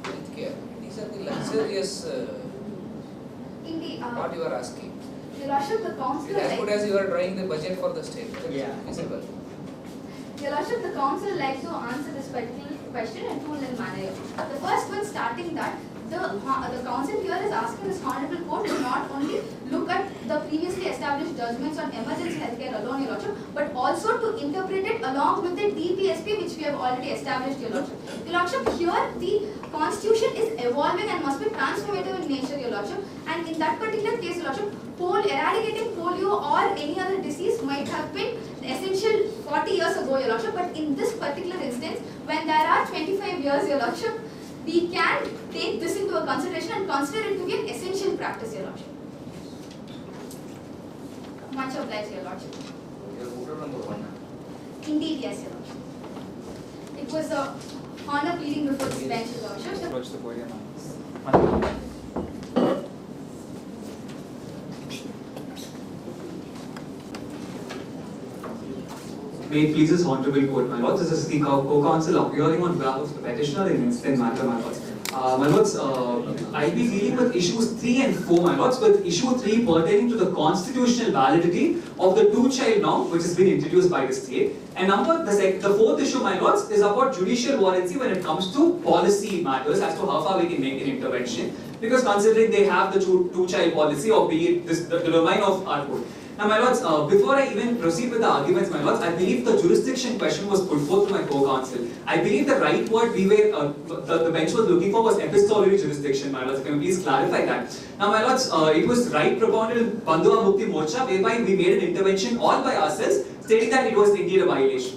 healthcare. These are the luxurious what you are asking. Your Lordship, the council... As good as you are drawing the budget for the state. Visible. Your Lordship, the council would like to answer this particular question in two-limb manner. The first one starting that the council here is asking this Honorable Court to not only look at the previously established judgments on emergency healthcare alone, Your Lordship, but also to interpret it along with the DPSP which we have already established, Your Lordship. Your Lordship, here the constitution is evolving and must be transformative in nature, Your Lordship, and in that particular case, Your Lordship, eradicating polio or any other disease might have been essential 40 years ago, Your Lordship, but in this particular instance, when there are 25 years, Your Lordship, we can take this into a consideration and consider it to be an essential practice, Your Lordship. Much obliged, Your Lordship. Your voter number 1. Indeed, yes, Your Lordship. It was a honor pleading before this bench, Your Lordship. Approach the podium. May it please this Honorable Court, my lords, this is the co-counsel appearing on behalf of the petitioner in instant matter, my lords. My lords, I'll be dealing with issues 3 and 4, my lords, with issue 3 pertaining to the constitutional validity of the two-child norm which has been introduced by the state. And the fourth issue, my lords, is about judicial warranty when it comes to policy matters as to how far we can make an intervention. Because considering they have the two-child policy, or be it the domain of our court. Now, my lords, before I even proceed with the arguments, my lords, I believe the jurisdiction question was put forth to my co-counsel. I believe the right word the bench was looking for was epistolary jurisdiction, my lords. Can you please clarify that? Now, my lords, it was right propounded in Bandhuva Mukti Morcha, whereby we made an intervention all by ourselves, stating that it was indeed a violation.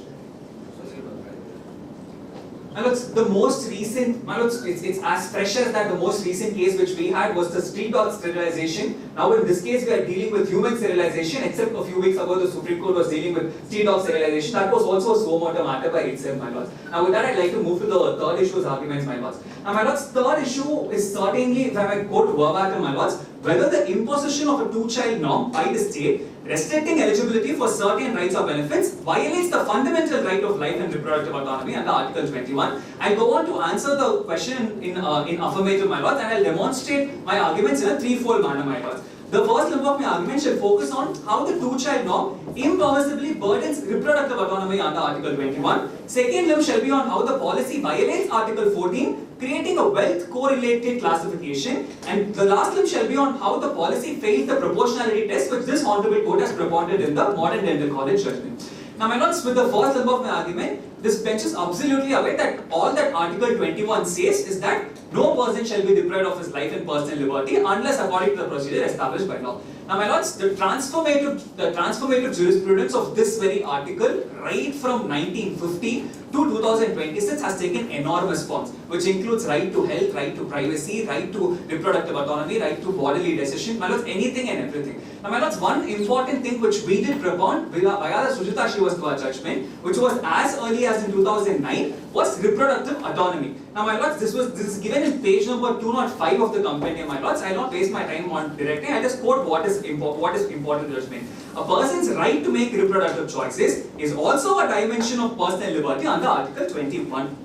My lords, the most recent, my lords, it's as fresh as that. The most recent case which we had was the street dog sterilization. Now in this case we are dealing with human sterilization, except a few weeks ago the Supreme Court was dealing with street dog sterilization. That was also a suo motu matter by itself, my lords. Now with that I'd like to move to the third issue's arguments, my lords. Now my lords, third issue is certainly, if I may quote verbatim, my lords, whether the imposition of a two-child norm by the state restricting eligibility for certain rights or benefits violates the fundamental right of life and reproductive autonomy under Article 21. I'll go on to answer the question in affirmative, my lords, and I'll demonstrate my arguments in a threefold manner, my lords. The first limb of my argument shall focus on how the two-child norm impermissibly burdens reproductive autonomy under Article 21. Second limb shall be on how the policy violates Article 14, creating a wealth correlated classification. And the last limb shall be on how the policy fails the proportionality test which this Honorable Court has propounded in the Modern Dental College judgment. Now, my lords, with the first limb of my argument, this bench is absolutely aware that all that Article 21 says is that no person shall be deprived of his life and personal liberty unless according to the procedure established by law. Now, my lords, the transformative jurisprudence of this very article, right from 1950 to 2026, has taken enormous forms, which includes right to health, right to privacy, right to reproductive autonomy, right to bodily decision, my lords, anything and everything. Now, my lords, one important thing which we did propound via the Sujita Srivastava judgment, which was as early as in 2009, was reproductive autonomy. Now, my lords, this is given in page number 205 of the compendium, my lords. I will not waste my time on directing. I just quote what is important judgment. A person's right to make reproductive choices is also a dimension of personal liberty under Article 21.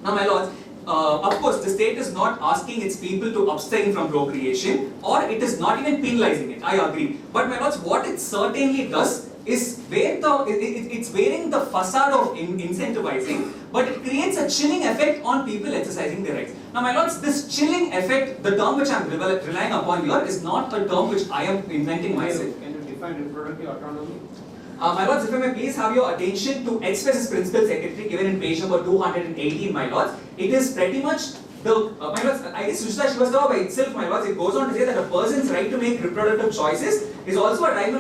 Now, my lords, of course, the state is not asking its people to abstain from procreation, or it is not even penalizing it. I agree. But, my lords, what it certainly does is it's wearing the facade of incentivizing, but it creates a chilling effect on people exercising their rights. Now, my lords, this chilling effect, the term which I am relying upon here, is not a term which I am inventing myself. Can you define reproductive autonomy? My lords, if I may please have your attention to Express's Principal Secretary given in page number 218, my lords. It is pretty much the, my lords, I guess Sujita Srivastava by itself, my lords, it goes on to say that a person's right to make reproductive choices is also a dimension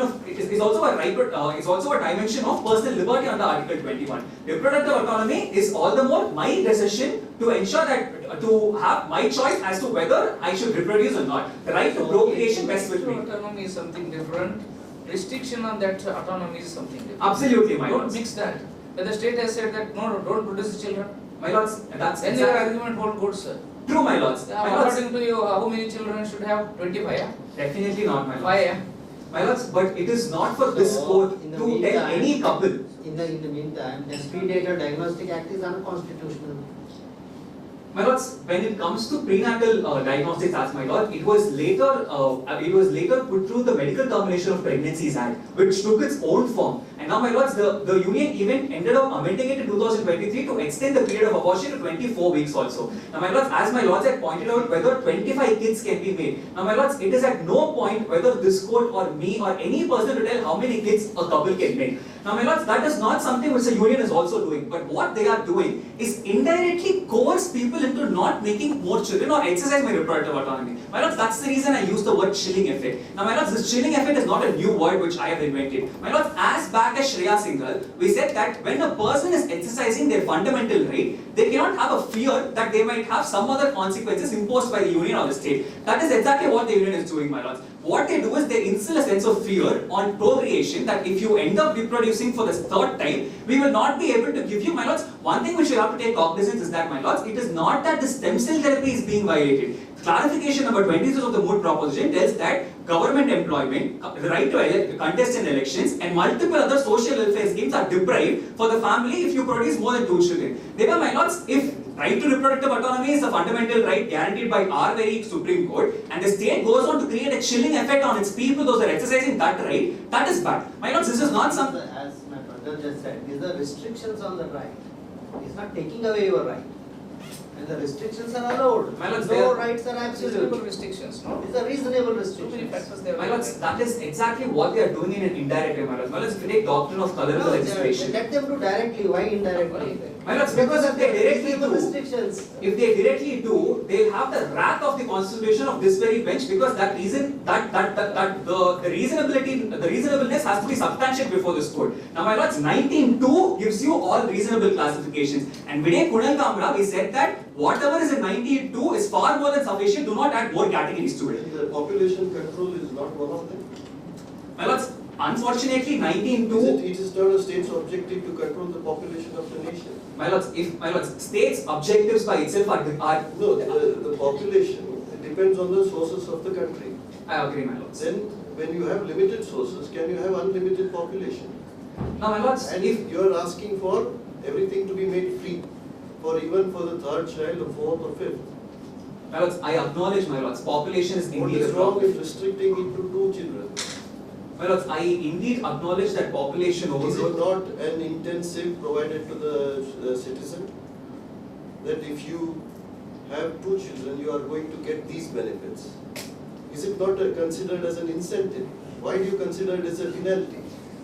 of personal liberty under Article 21. Reproductive autonomy is all the more my decision to ensure that to have my choice as to whether I should reproduce or not. The right to procreation rests with me. Autonomy is something different. Restriction on that autonomy is something different. Absolutely, my lords. Don't mix that. When the state has said that no, don't produce children. My lords, that's then your argument hold good, sir. True, my lords. According to you, how many children should have? 25, yeah? Definitely not, my lords. 5, yeah? My lords, but it is not for this court to tell any couple. In the meantime, the Prenatal Diagnostic Act is unconstitutional. My lords, when it comes to prenatal diagnostics, as my lord, it was later put through the Medical Termination of Pregnancies Act, which took its own form. And now, my lords, the union even ended up amending it in 2023 to extend the period of abortion to 24 weeks also. Now, my lords, as my lords had pointed out, whether 25 kids can be made. Now, my lords, it is at no point whether this court or me or any person to tell how many kids a couple can make. Now, my lords, that is not something which the union is also doing. But what they are doing is indirectly coerce people into not making more children or exercise my reproductive autonomy. My lords, that's the reason I use the word chilling effect. Now, my lords, this chilling effect is not a new word which I have invented. My lords, as back as Shreya Singhal, we said that when a person is exercising their fundamental right, they cannot have a fear that they might have some other consequences imposed by the union or the state. That is exactly what the union is doing, my lords. What they do is they instill a sense of fear on procreation that if you end up reproducing for the third time, we will not be able to give you, my lords. One thing which you have to take cognizance is that, my lords, it is not that the stem cell therapy is being violated. Clarification number 26 of the Moot proposition tells that government employment, the right to contest in elections, and multiple other social welfare schemes are deprived for the family if you produce more than 2 children. Therefore, my lords, if right to reproductive autonomy is a fundamental right guaranteed by our very Supreme Court, and the state goes on to create a chilling effect on its people, those who are exercising that right, that is bad. My lords, this is not something. As my brother just said, these are restrictions on the right. It's not taking away your right. And the restrictions are allowed. My lords, no rights are absolute. Reasonable restrictions, no? These are reasonable restrictions. Too many factors there. My lords, that is exactly what they are doing in an indirect way, my lords. My lords, if you take doctrine of colorable legislation. Let them do directly. Why indirectly? My lords, because if they directly do, restrictions. if they directly do, they'll have the wrath of the constitution of this very bench, because that reason, the reasonableness has to be substantiated before this court. Now, my lords, 19.2 gives you all reasonable classifications, and Vinay Kunal Kamra, we said that whatever is in 19.2 is far more than sufficient. Do not add more categories to it. The population control is not one of them. My lords, unfortunately, 19.2. It is not a state's objective to control the population of the nation. My lords, states' objectives by itself are no, the population depends on the sources of the country. I agree, my lords. Then, when you have limited sources, can you have unlimited population? Now, my lords, and if you are asking for everything to be made free, even for the third child, or fourth, or fifth. My lords, I acknowledge, my lords, population is indeed what is a wrong problem. with restricting it to 2 children? My lords, I indeed acknowledge that population overgrowth. Is it not an intensive provided to the citizen? That if you have 2 children, you are going to get these benefits. Is it not considered as an incentive? Why do you consider it as a penalty?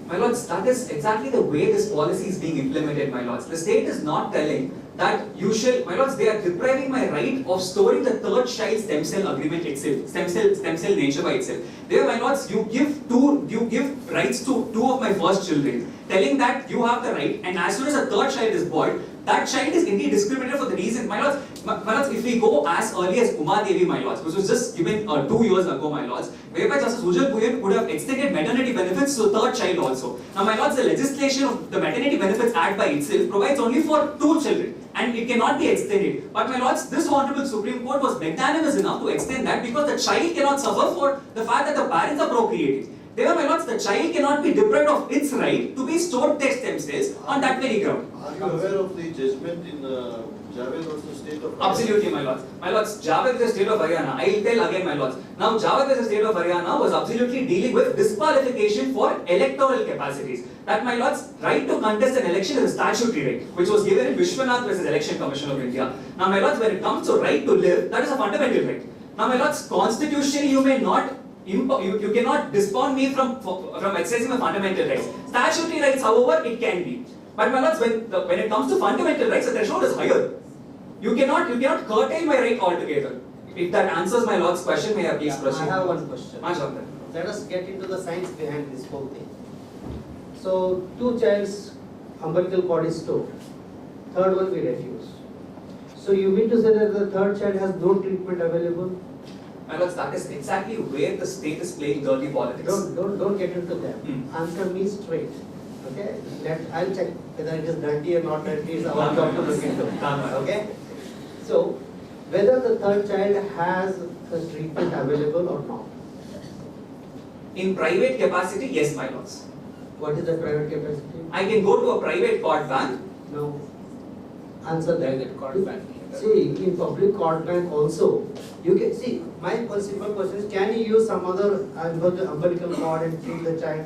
My lords, that is exactly the way this policy is being implemented, my lords. The state is not telling that you shall, my lords, they are depriving my right of storing the third child stem cell agreement itself, stem cell nature by itself. There, my lords, you give rights to 2 of my first children, telling that you have the right, and as soon as a third child is born, that child is indeed discriminated for the reason, my lords, if we go as early as Uma Devi, my lords, which was just given 2 years ago, my lords, whereby Justice Ujjwal Puyan would have extended maternity benefits to the third child also. Now, my lords, the legislation of the Maternity Benefits Act by itself provides only for 2 children, and it cannot be extended. But my lords, this Honorable Supreme Court was magnanimous enough to extend that because the child cannot suffer for the fact that the parents are procreating. Therefore, my lords, the child cannot be deprived of its right to be stored their stem cells on that very ground. Are you aware of the judgment in Javed versus State of Haryana? Absolutely, my lords. My lords, Javed versus State of Haryana. I will tell again, my lords. Now, Javed versus State of Haryana was absolutely dealing with disqualification for electoral capacities. That, my lords, right to contest an election is a statutory right, which was given in Vishwanath versus Election Commission of India. Now, my lords, when it comes to right to live, that is a fundamental right. Now, my lords, constitutionally, you may not. You cannot disband me from exercising my fundamental rights. Statutory rights, however, it can be. But my lords, when it comes to fundamental rights, the threshold is higher. You cannot curtail my right altogether. If that answers my lord's question, may I please proceed? I have one question. Let us get into the science behind this whole thing. So, 2 child's umbilical cord is stored. Third one we refuse. So you mean to say that the third child has no treatment available? My lords, that is exactly where the state is playing dirty politics. Don't get into that. Answer me straight. Okay? I'll check whether it is dirty or not dirty. Is our job to look into. Okay? So, whether the third child has the treatment available or not. In private capacity, yes, my lords. What is the private capacity? I can go to a private cord bank. No. Answer that. Cord bank. See, in public cord bank also, you can see. My simple question is: can you use some other umbilical cord and treat the child?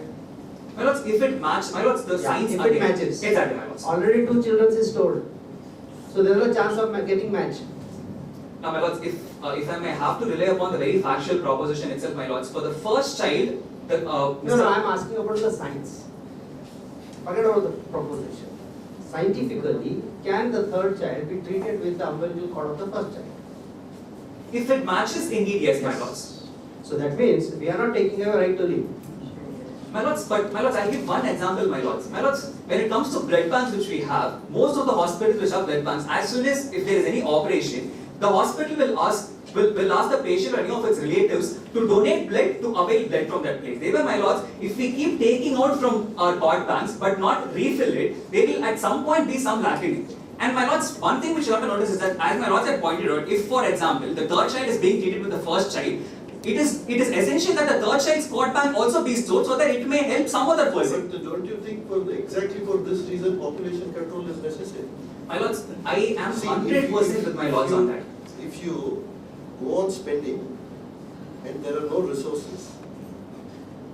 My lords, if it matches, my lords, the science if again. it matches. Exactly, my lords. Already 2 children is stored, so there is a chance of getting matched. Now, my lords, if I may have to rely upon the very factual proposition itself, my lords, for the first child, No, I am asking about the science. Forget about the proposition. Scientifically, can the third child be treated with the umbilical cord of the first child? If it matches, indeed, yes, my lords. So that means we are not taking away right to live. My lords, I'll give one example, my lords. My lords, when it comes to blood banks which we have, most of the hospitals which have blood banks, as soon as if there is any operation, the hospital will ask the patient or any of its relatives to donate blood to avail blood from that place. Thereby, my lords, if we keep taking out from our blood banks but not refill it, there will at some point be some lacking. And my lords, one thing which you have to notice is that, as my lords had pointed out, if for example the third child is being treated with the first child, it is essential that the third child's blood bank also be stored so that it may help some other person. But don't you think exactly for this reason population control is necessary? My lords, I am 100% with my lords on that. If you go on spending and there are no resources,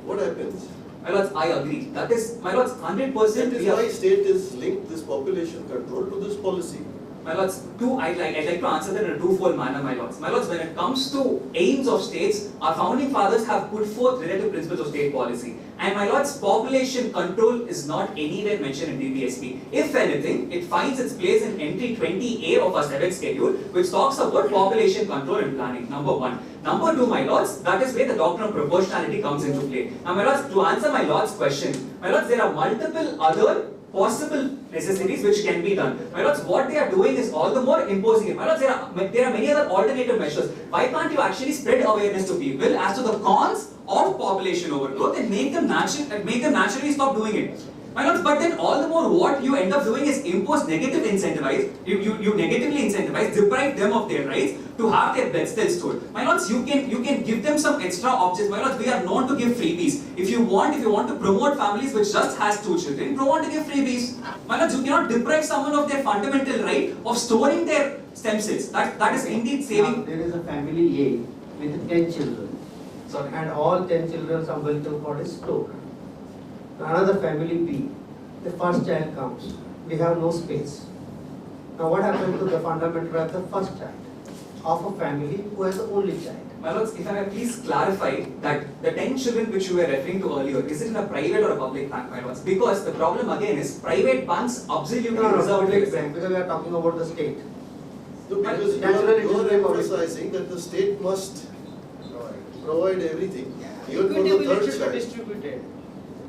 what happens? My lords, I agree. That is, my lords, 100%. That is why state is linked this population control to this policy. My lords, I'd like to answer that in a twofold manner, my lords. My lords, when it comes to aims of states, our founding fathers have put forth relative principles of state policy. And my lords, population control is not anywhere mentioned in DPSP. If anything, it finds its place in entry 20A of our 7th schedule, which talks about population control and planning, number 1. Number 2, my lords, that is where the doctrine of proportionality comes into play. Now, my lords, to answer my lord's question, my lords, there are multiple other possible necessities which can be done. My lords, what they are doing is all the more imposing it. My lords, there are many other alternative measures. Why can't you actually spread awareness to people as to the cons of population overgrowth and make them naturally stop doing it? My lords, but then all the more what you end up doing is impose negative incentivize. You negatively incentivize, deprive them of their rights to have their blood cells stored. My lords, you can give them some extra objects. My lords, we are known to give freebies. If you want to promote families which just has 2 children, you want to give freebies. My lords, you cannot deprive someone of their fundamental right of storing their stem cells. That is indeed saving. Now, there is a family A with 10 children. Sorry. And all 10 children's umbilical cord is stored. Another family B, the first child comes. We have no space. Now what happens to the fundamental right of the first child of a family who has the only child? My lords, if I may please clarify that the 10 children which you were referring to earlier, is it in a private or a public bank, my lords? Because the problem again is private banks absolutely reserve public bank, because we are talking about the state. No, because you are emphasizing that the state must provide everything, even for the third child. Distributed.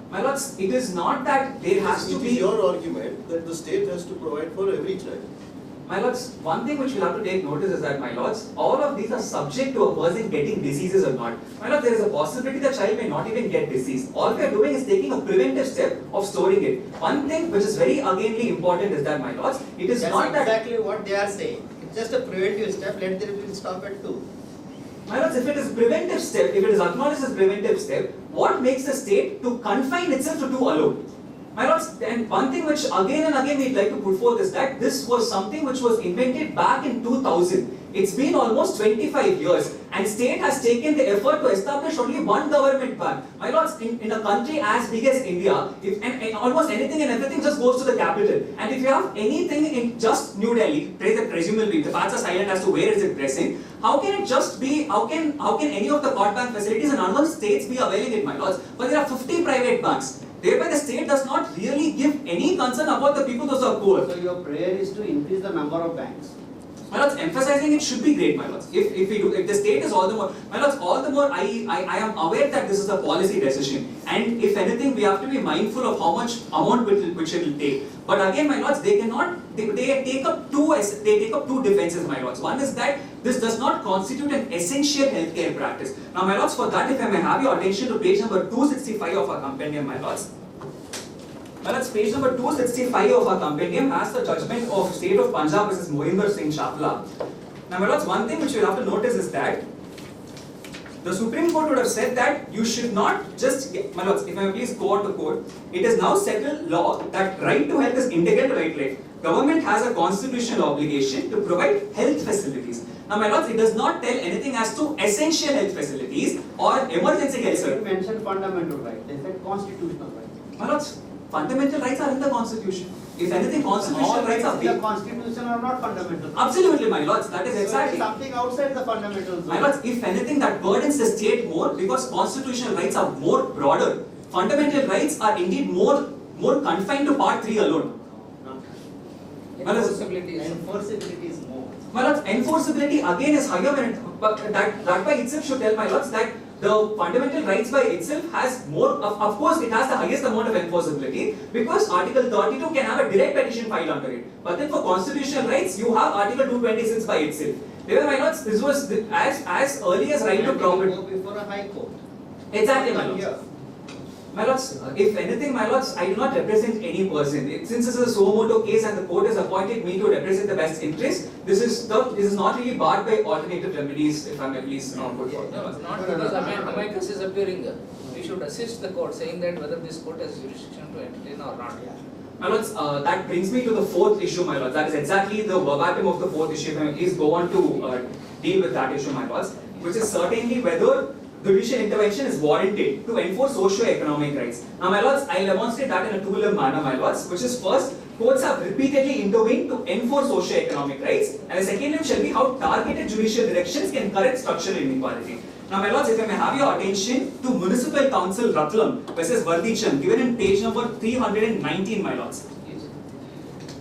My lords, it is not that there has to be. It is your argument that the state has to provide for every child. My lords, one thing which we'll have to take notice is that, my lords, all of these are subject to a person getting diseases or not. My lords, there is a possibility the child may not even get disease. All we are doing is taking a preventive step of storing it. One thing which is very againly important is that, my lords, it is not that. That's exactly what they are saying. It's just a preventive step. Let them stop at 2. My lords, if it is preventive step, if it is acknowledged as preventive step, what makes the state to confine itself to 2 alone? My lords, and one thing which again and again we'd like to put forth is that this was something which was invented back in 2000. It's been almost 25 years and state has taken the effort to establish only one government bank. My lords, in a country as big as India, and almost anything and everything just goes to the capital. And if you have anything in just New Delhi, presumably the facts are silent as to where is it pressing, how can it just be, how can any of the court bank facilities in unwell states be availing it, my lords? But there are 50 private banks. Thereby the state does not really give any concern about the people who are poor. So your prayer is to increase the number of banks. My lords, emphasizing it should be great, my lords. If the state is all the more, my lords, all the more I am aware that this is a policy decision. And if anything, we have to be mindful of how much amount which it will take. But again, my lords, they take up two defenses, my lords. One is that this does not constitute an essential healthcare practice. Now, my lords, for that, if I may have your attention to page number 265 of our compendium, my lords. My lords, page number 265 of our compendium has the judgment of State of Punjab versus Mohinder Singh Shafla. Now, my lords, one thing which you will have to notice is that the Supreme Court would have said that you should not just, my lords, if I may please go out the court, it is now settled law that right to health is integral to right to life. Government has a constitutional obligation to provide health facilities. Now, my lords, it does not tell anything as to essential health facilities or emergency health services. They mentioned fundamental rights. They said constitutional rights. My lords, fundamental rights are in the Constitution. If anything, constitutional rights are the Constitution are not fundamental. Absolutely, my lords. That is exactly. Something outside the fundamentals. My lords, if anything, that burdens the state more because constitutional rights are more broader. Fundamental rights are indeed more confined to Part 3 alone. Enforceability is more. My lords, enforceability again is higher, but that by itself should tell my lords that the fundamental rights by itself has more, of course it has the highest amount of enforceability because Article 32 can have a direct petition filed under it. But then for constitutional rights, you have Article 226 by itself. Therefore, my lords, this was as early as right to property. Go before a high court. Exactly, my lords. My lords, if anything, my lords, I do not represent any person. Since this is a suo motu case and the court has appointed me to represent the best interest, this is not really barred by alternative remedies, if I may please put forward. No, not because amicus is appearing. We should assist the court, saying that whether this court has jurisdiction to entertain or not. My lords, that brings me to the fourth issue, my lords. That is exactly the verbatim of the fourth issue. If I may please go on to deal with that issue, my lords, which is certainly whether judicial intervention is warranted to enforce socio-economic rights. Now, my lords, I'll demonstrate that in a two-limb manner, my lords, which is first, courts have repeatedly intervened to enforce socio-economic rights, and the second limb shall be how targeted judicial directions can correct structural inequality. Now, my lords, if I may have your attention to Municipal Council Ratlam versus Vardichan, given in page number 319, my lords.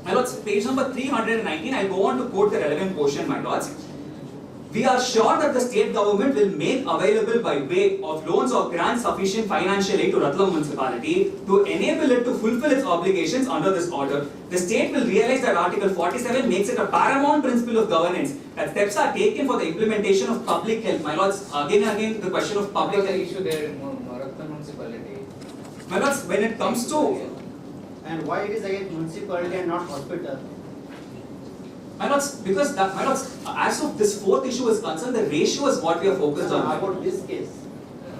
My lords, page number 319, I'll go on to quote the relevant portion, my lords. We are sure that the state government will make available by way of loans or grants sufficient financial aid to Ratlam municipality to enable it to fulfill its obligations under this order. The state will realize that Article 47 makes it a paramount principle of governance that steps are taken for the implementation of public health. My lords, again and again the question of public health. Issue there in Ratlam municipality. My lords, when it comes to... And why it is against municipality and not hospital? My lords, because that, my lords, as of this fourth issue is concerned, the ratio is what we are focused on. About this case.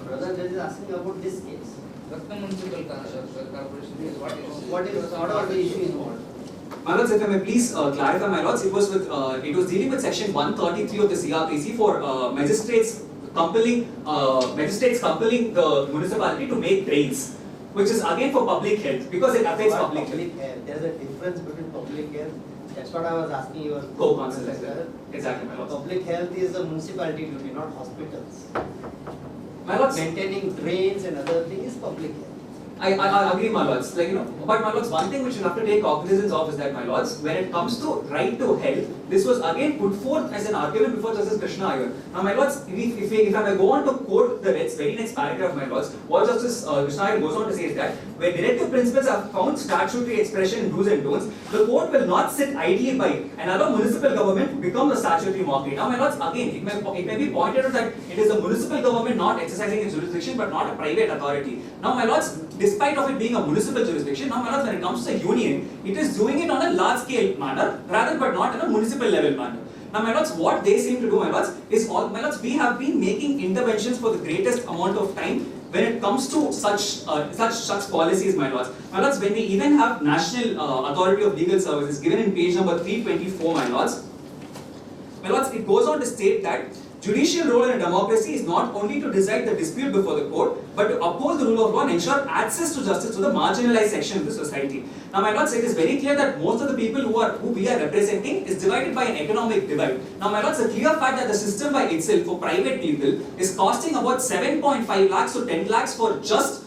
Brother Judge is asking about this case. Ratlam Municipal Corporation is what are the issues involved? My lords, if I may please clarify, my lords, it was dealing with section 133 of the CRPC for magistrates compelling the municipality to make drains, which is again for public health because it affects public health. There is a difference between public health. That's what I was asking you. Co-counsel. Exactly, my lords. Public health is a municipality duty, not hospitals. My lords, maintaining drains and other things is public health. I agree, my lords. But my lords, one thing which you have to take cognizance of is that, my lords, when it comes to right to health, this was again put forth as an argument before Justice Krishna Iyer. Now, my lords, if I may go on to quote the very next paragraph, my lords, what Justice Krishna Iyer goes on to say is that when directive principles are found statutory expression in do's and don'ts, the court will not sit idly by and allow municipal government to become the statutory mockery. Now, my lords, again, it may be pointed out that it is the municipal government not exercising its jurisdiction but not a private authority. Now, my lords, despite of it being a municipal jurisdiction, now, my lords, when it comes to the union, it is doing it on a large scale manner rather but not in a municipal level manner. Now, my lords, what they seem to do, my lords, is my lords, we have been making interventions for the greatest amount of time when it comes to such policies, my lords. My lords, when we even have National Authority of Legal Services given in page number 324, my lords, it goes on to state that judicial role in a democracy is not only to decide the dispute before the court, but to uphold the rule of law and ensure access to justice to the marginalized section of the society. Now, my lords, it is very clear that most of the people who we are representing is divided by an economic divide. Now, my lords, the clear fact that the system by itself for private people is costing about 7.5 lakhs to 10 lakhs for just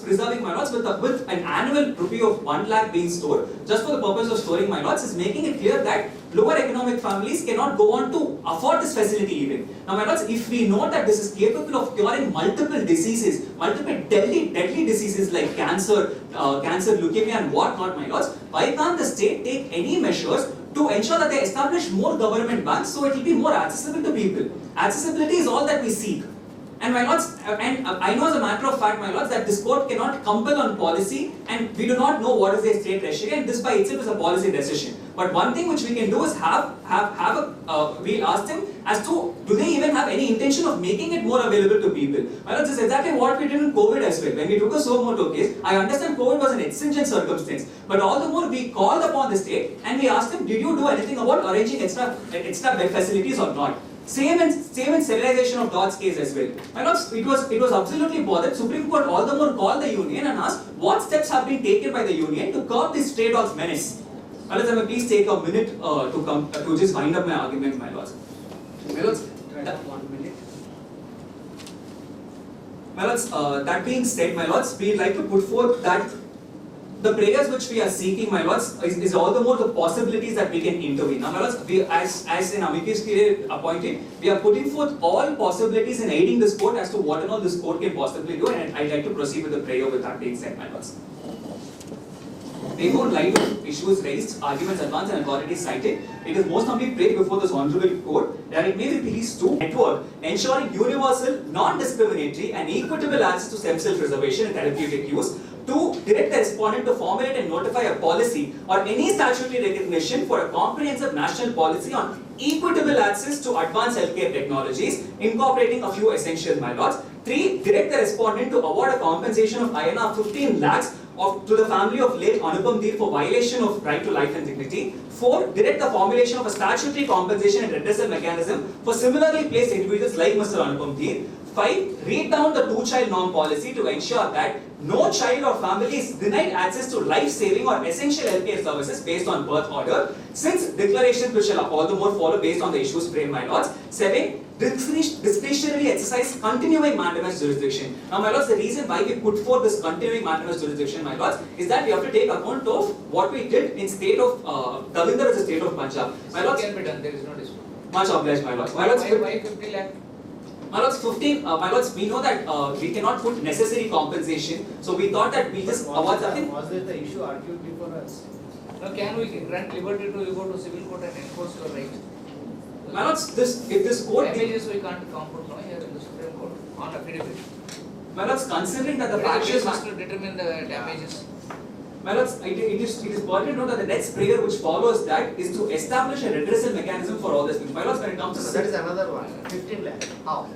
preserving, my lords, with an annual rupee of 1 lakh being stored just for the purpose of storing, my lords, is making it clear that lower economic families cannot go on to afford this facility even. Now, my lords, if we know that this is capable of curing multiple diseases, multiple deadly diseases like cancer, leukemia and whatnot, my lords, why can't the state take any measures to ensure that they establish more government banks so it will be more accessible to people? Accessibility is all that we seek. And my lords, and I know as a matter of fact, my lords, that this court cannot compel on policy, and we do not know what is the state treasury, and this by itself is a policy decision. But one thing which we can do is we'll ask them as to, do they even have any intention of making it more available to people? My lords, this is exactly what we did in COVID as well. When we took a suo motu case, I understand COVID was an exigent circumstance, but all the more we called upon the state and we asked them, did you do anything about arranging extra bed facilities or not? Same in sterilization of Dodd's case as well. My lords, it was absolutely bothered. Supreme Court all the more called the union and asked what steps have been taken by the union to curb this stray dog's menace. My lords, I may please take a minute to just wind up my argument, my lords. My lords, 1 minute. My lords, that being said, my lords, we'd like to put forth that the prayers which we are seeking, my lords, is all the more the possibilities that we can intervene. Now, my lords, we, as an amicus curiae appointed, we are putting forth all possibilities in aiding this court as to what and all this court can possibly do, and I'd like to proceed with the prayer with that being said, my lords. Therefore, in light of issues raised, arguments advanced and authorities cited, it is most humbly prayed before this honourable court that it may be pleased to network ensuring universal, non-discriminatory and equitable access to stem cell preservation and therapeutic use, to direct the respondent to formulate and notify a policy or any statutory recognition for a comprehensive national policy on equitable access to advanced healthcare technologies, incorporating a few essentials, my lords. 3. Direct the respondent to award a compensation of INR 15 lakhs to the family of late Anupam Dheer for violation of right to life and dignity. 4. Direct the formulation of a statutory compensation and redressal mechanism for similarly placed individuals like Mr. Anupam Dheer. 5. Read down the two-child norm policy to ensure that no child or family is denied access to life-saving or essential healthcare services based on birth order, since declarations which shall all the more follow based on the issues framed, my lords. 7. Discretionarily exercise continuing mandamus jurisdiction. Now, my lords, the reason why we put forth this continuing mandamus jurisdiction, my lords, is that we have to take account of what we did in state of Davinder as a state of Punjab. My lords, can be done. There is no dispute. Much obliged, my lords. My lords, why 50 lakh? My lords, 15. My lords, we know that we cannot put necessary compensation, so we thought that we just award something. Was there the issue argued before us? Now, can we grant liberty to you go to civil court and enforce your right? My lords, if this court damages we can't compute now here in the Supreme Court on affidavit. My lords, considering that the factual factions to determine the damages. My lords, it is important to know that the next prayer which follows that is to establish a redressal mechanism for all these things. My lords, when it comes to So that is another one. 15 lakh. How?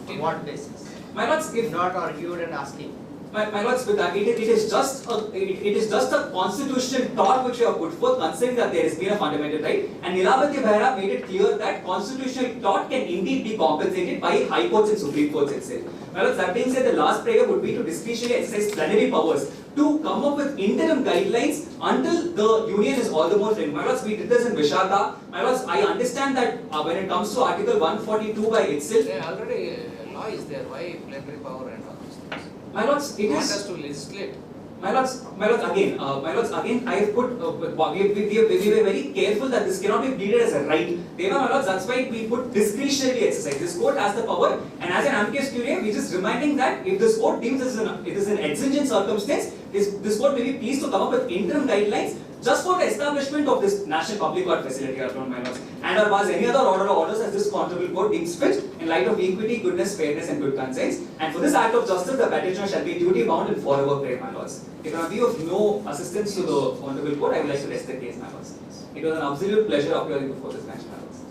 On what basis? My lords, if not argued and asking. My lords, with that, it is just a constitutional thought which we have put forth, considering that there has been a fundamental right. And Nilabati Bhaira made it clear that constitutional thought can indeed be compensated by high courts and supreme courts itself. My lords, that being said, the last prayer would be to discretionally exercise plenary powers to come up with interim guidelines until the union is all the more framed. My lords, we did this in Vishaka. My lords, I understand that when it comes to Article 142 by itself, already law is there. Why plenary power and all these things? My lords, it want is us to legislate. My lords, again, I have put, we were very careful that this cannot be pleaded as a right. My lords, that's why we put discretionary exercise. This court has the power, and as an amicus curiae, we are just reminding that if this court deems it is an exigent circumstance, this court may be pleased to come up with interim guidelines just for the establishment of this national public court facility around, my lords, and or was any other order or orders as this honorable court deems fit in light of equity, goodness, fairness, and good conscience. And for this act of justice, the petitioner shall be duty bound and forever pray, my lords. If I be of no assistance to the honorable court, I would like to rest the case, my lords. It was an absolute pleasure appearing before this bench, my lords.